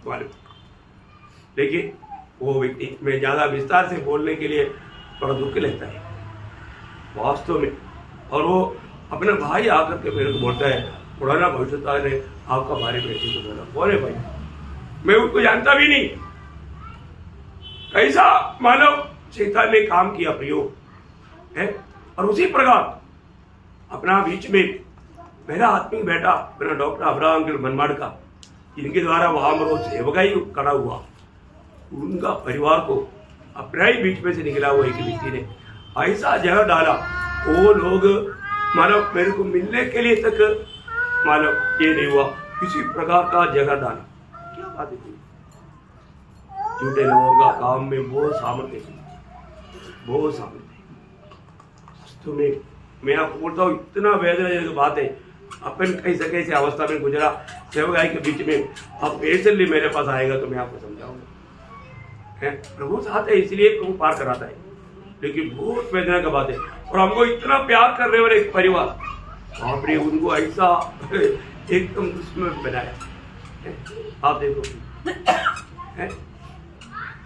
मालूम। लेकिन वो व्यक्ति, मैं ज्यादा विस्तार से बोलने के लिए बड़ा दुख लेता है वास्तव में। और वो अपने भाई आकर के मेरे को बोलता है, पुराना भविष्यता ने आपका बारे में ऐसे तो बोला। बोले भाई, मैं उनको जानता भी नहीं। कैसा मानव शैतान ने काम किया प्रयोग है। और उसी प्रकार अपना बीच में मेरा आत्मिक बेटा, मेरा डॉक्टर अब्राहम के मनमाड़ का, इनके द्वारा वहां रोज सेवकाई खड़ा हुआ, उनका परिवार को अपना ही बीच में से निकला हुआ एक व्यक्ति ने ऐसा जहर डाला, वो लोग मानव मेरे को मिलने के लिए तक मानव ये नहीं हुआ, किसी प्रकार का जहर डाला। क्या बात है, झूठे लोगों का काम में बहुत सामर्थ्य है, बहुत सामर्थ्य। तो मैं आपको बोलता हूँ, इतना वेदनाजनक बात है। अपन कैसे अवस्था में गुजरा सेवकाई के बीच में, अब पेशेंटली मेरे पास आएगा तो मैं आपको समझाऊंगा। प्रभु साथ है, इसलिए प्रभु पार कराता है। लेकिन बहुत वेदना का बात है। और हमको इतना प्यार करने वाले एक परिवार, आपने उनको ऐसा एकदम दुश्मन बनाया। आप देखो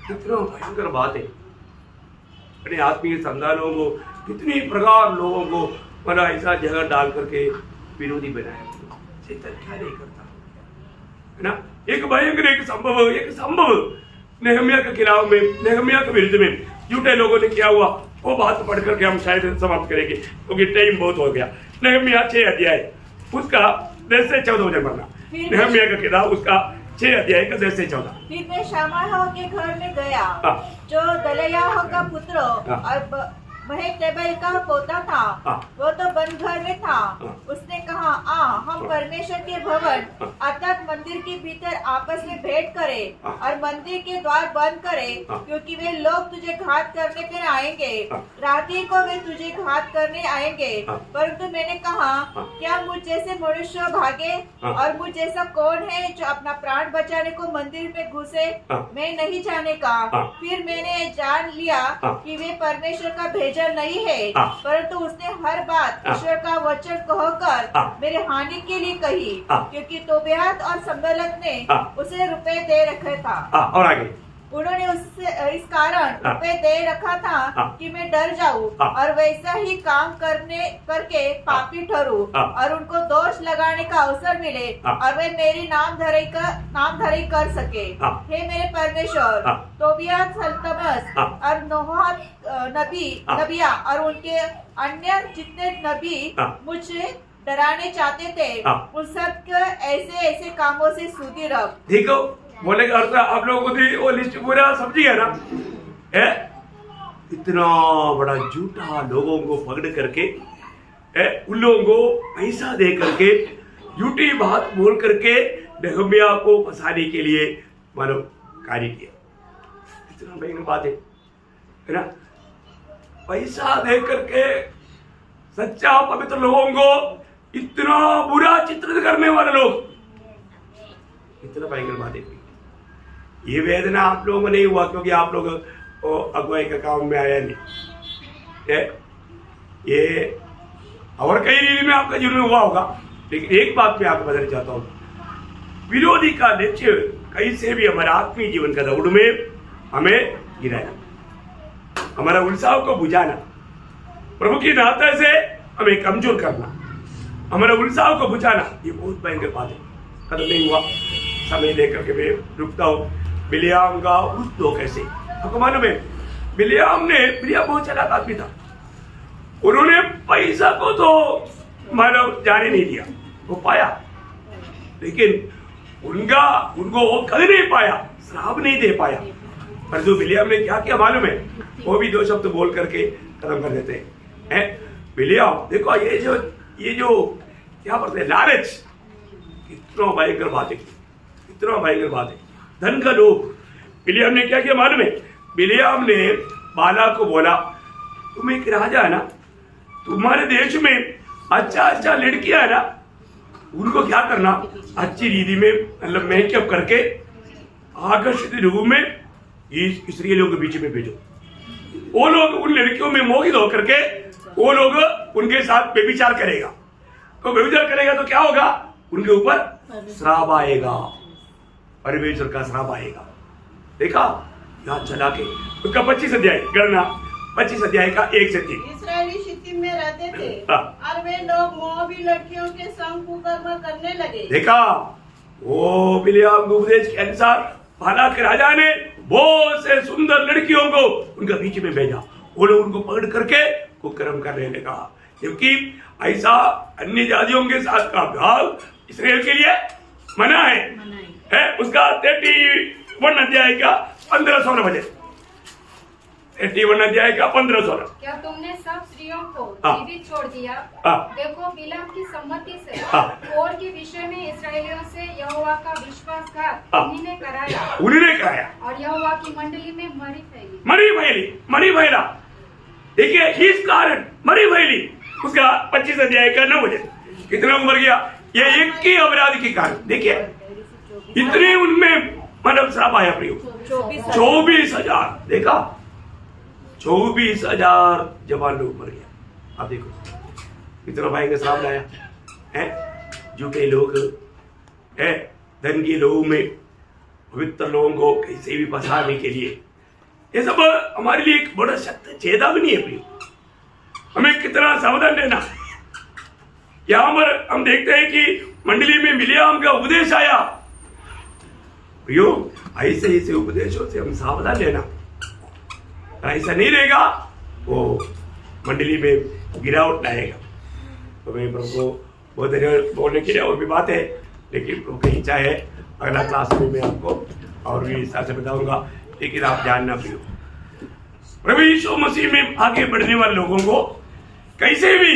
कितना भयंकर बात है। अपने आत्मीय संतानों को, कितनी प्रकार लोगों को बड़ा ऐसा जगह डाल करके विरोधी बनाया। शैतान क्या नहीं करता है ना। एक भयंकर एक संभव नेहमिया के खिलाफ में, नेहमिया के विरुद्ध में झूठे लोगों ने क्या हुआ, वो बात पढ़ करके हम शायद समाप्त करेंगे क्योंकि टाइम बहुत हो गया। नेहमिया 6 अध्याय उसका 10 से 14 वचन पढ़ना। नेहमिया के खिलाफ उसका 6 अध्याय का 10 से 14। फिर मैं शामाह के घर में गया, जो दलयाह का पुत्र और महतेबेल का पोता था, वो तो बंद घर में था। उसने कहा, हम परमेश्वर के भवन अर्थात मंदिर के भीतर आपस में भेंट करें और मंदिर के द्वार बंद करें, क्योंकि वे लोग तुझे घात करने फिर आएंगे, रात्रि को वे तुझे घात करने आएंगे। परंतु मैंने कहा, क्या मुझ जैसे मनुष्य भागे, और मुझ जैसा कौन है जो अपना प्राण बचाने को मंदिर में घुसे, मैं नहीं जाने का। फिर मैंने जान लिया कि वे परमेश्वर का नहीं है, परंतु उसने हर बात ईश्वर का वचन कहकर मेरे हानि के लिए कही, क्योंकि तोबियात और संबलत ने उसे रुपए दे रखा था। और आगे उन्होंने उससे इस कारण रुपए दे रखा था कि मैं डर जाऊं और वैसा ही काम करके पापी ठहरूं और उनको दोष लगाने का अवसर मिले और वे मेरी नामधरी कर सके। हे मेरे परमेश्वर, तोबियात सल्तमस और नोहात नबिया और उनके अन्य जितने नबी मुझे डराने चाहते थे, उन सब ऐसे कामों से सूदी रख। देखो बोले का अर्थ आप लोगों को वो लिस्ट पूरा समझ गया ना है। इतना बड़ा झूठा लोगों को पकड़ करके उन लोगों को पैसा दे करके झूठी बात बोल करके नेहमिया को फंसाने के लिए मानो कार्य किया। इतना भयंकर बात है ना। पैसा दे करके सच्चा पवित्र लोगों को इतना बुरा चित्रित करने वाले लोग, इतना भयंकर बात है। ये वेदना आप लोगों को नहीं हुआ क्योंकि आप लोग अगुवाई का काम में आया नहीं। ये और कई रीति में आपका जीवन में हुआ होगा, लेकिन एक बात मैं आपको बताना चाहता हूँ, विरोधी का लक्ष्य कैसे भी हमारे आत्मीय जीवन का दौड़ में हमें गिराना, हमारा उत्साह को बुझाना, प्रभु की नाते से हमें कमजोर करना, हमारा उत्साह को बुझाना, ये बहुत भयंकर बात है। खत्म नहीं हुआ, समय लेकर के मैं रुकता हूँ। बिलियाम का उस धोखे से आपको मालूम है, बिलियाम बहुत चालाक आदमी था। उन्होंने पैसा को तो मानव जाने नहीं दिया, वो पाया, लेकिन उनको वो कभी नहीं पाया, श्राप नहीं दे पाया। पर जो बिलियाम ने क्या किया मालूम है, वो भी 2 शब्द बोल करके खत्म कर देते हैं। बिलियाम देखो, ये जो क्या बोलते हैं, लालच, कितना भयंकर बात है, इतना भयंकर बात है। धन का लोभ। बिलियाम ने क्या किया मालूम है, बिलियाम ने बाला को बोला, तुम एक राजा है ना, तुम्हारे देश में अच्छा लड़कियां है ना, उनको क्या करना, अच्छी रीति में मतलब मेकअप करके आकर्षित रूप में इस स्त्री लोगों के बीच में भेजो। वो लोग उन लड़कियों में मोहित होकर के वो लोग उनके साथ व्यभिचार करेगा। तो व्यभिचार करेगा तो क्या होगा, उनके ऊपर श्राप आएगा, परमेश्वर का श्राप आएगा। देखा यहाँ चला के उसका 25 अध्याय गणना 25 अध्याय का 1 से 3। इस्राएली शित्तीम में रहते थे और वे लोग मोआबी लड़कियों के संग कुकर्म करने लगे। देखा वो बिलियाम के उपदेश के अनुसार बालाक राजा ने बहुत से सुंदर लड़कियों को उनके बीच में भेजा। वो लोग उनको पकड़ करके कुकर्म करने लगा, क्योंकि ऐसा अन्य जातियों के साथ का भाव इस्राएल के लिए मना है। उसका 31 अध्याय का 15-16 बजे 81 अध्याय का 15-16। क्या तुमने सब स्त्रियों को जीवित छोड़ दिया? देखो बिलाम की सम्मति से और के विषय में इस्राएलियों से यहोवा का विश्वासघात उन्हीं कराया और यहोवा की मंडली में मरी फैला। देखिए इस कारण मरी फैली। उसका 25 अध्याय का 9 बजे कितना मर गया, ये एक ही अपराध के कारण। देखिए इतने उनमें मतलब श्राप आया प्रियो, 24,000। देखा 24,000 जवान लोग मर गया। अब देखो कितना भाई का श्राप लाया है। झूठे लोग है, धन के लोगों में पवित्र लोगों को कैसे भी फंसाने के लिए, ये सब हमारे लिए एक बड़ा सत्य चेतावनी है प्रियो। हमें कितना सावधान रहना। यहाँ पर हम देखते हैं कि मंडली में बिलियाम का उपदेश आया। प्रियो ऐसे ऐसे उपदेशों से हम सावधान रहना, ऐसा नहीं रहेगा वो मंडली में गिरावट लाएगा। तो मैं प्रभु को बहुत देर बोलने के लिए और भी बात है, लेकिन प्रभु की इच्छा है अगला क्लास में मैं आपको और भी विस्तार से बताऊंगा। लेकिन आप जानना प्रियो, प्रभु यीशु मसीह में आगे बढ़ने वाले लोगों को कैसे भी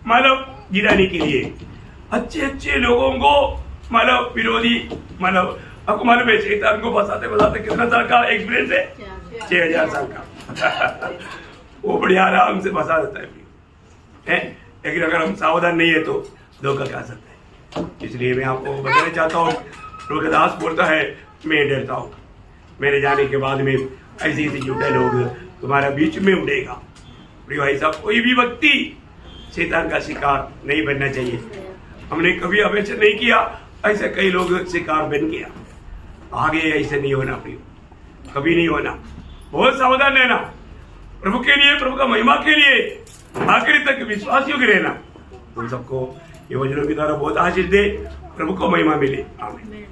मतलब गिराने के लिए अच्छे लोगों को मतलब विरोधी मतलब आपको मालूम है शैतान को फंसाते कितना साल का एक्सपीरियंस है, 6,000 साल का। वो बढ़िया आराम से फंसा देता है। लेकिन अगर हम सावधान नहीं है तो धोखा खा सकते हैं। इसलिए मैं आपको बताना चाहता हूँ, रोगदास बोलता है मैं डरता हूँ, मेरे जाने के बाद में ऐसे झूठे लोग तुम्हारा बीच में उड़ेगा। ऐसा कोई भी व्यक्ति शैतान का शिकार नहीं बनना चाहिए। हमने कभी हमेशा नहीं किया, ऐसे कई लोग शिकार बन गया। आगे ऐसे नहीं होना प्रियो, कभी नहीं होना। बहुत सावधान रहना, प्रभु के लिए, प्रभु का महिमा के लिए आखिरी तक विश्वासियों के रहना। तुम सबको ये वचनों की द्वारा बहुत आशीष दे, प्रभु को महिमा मिले। आमीन।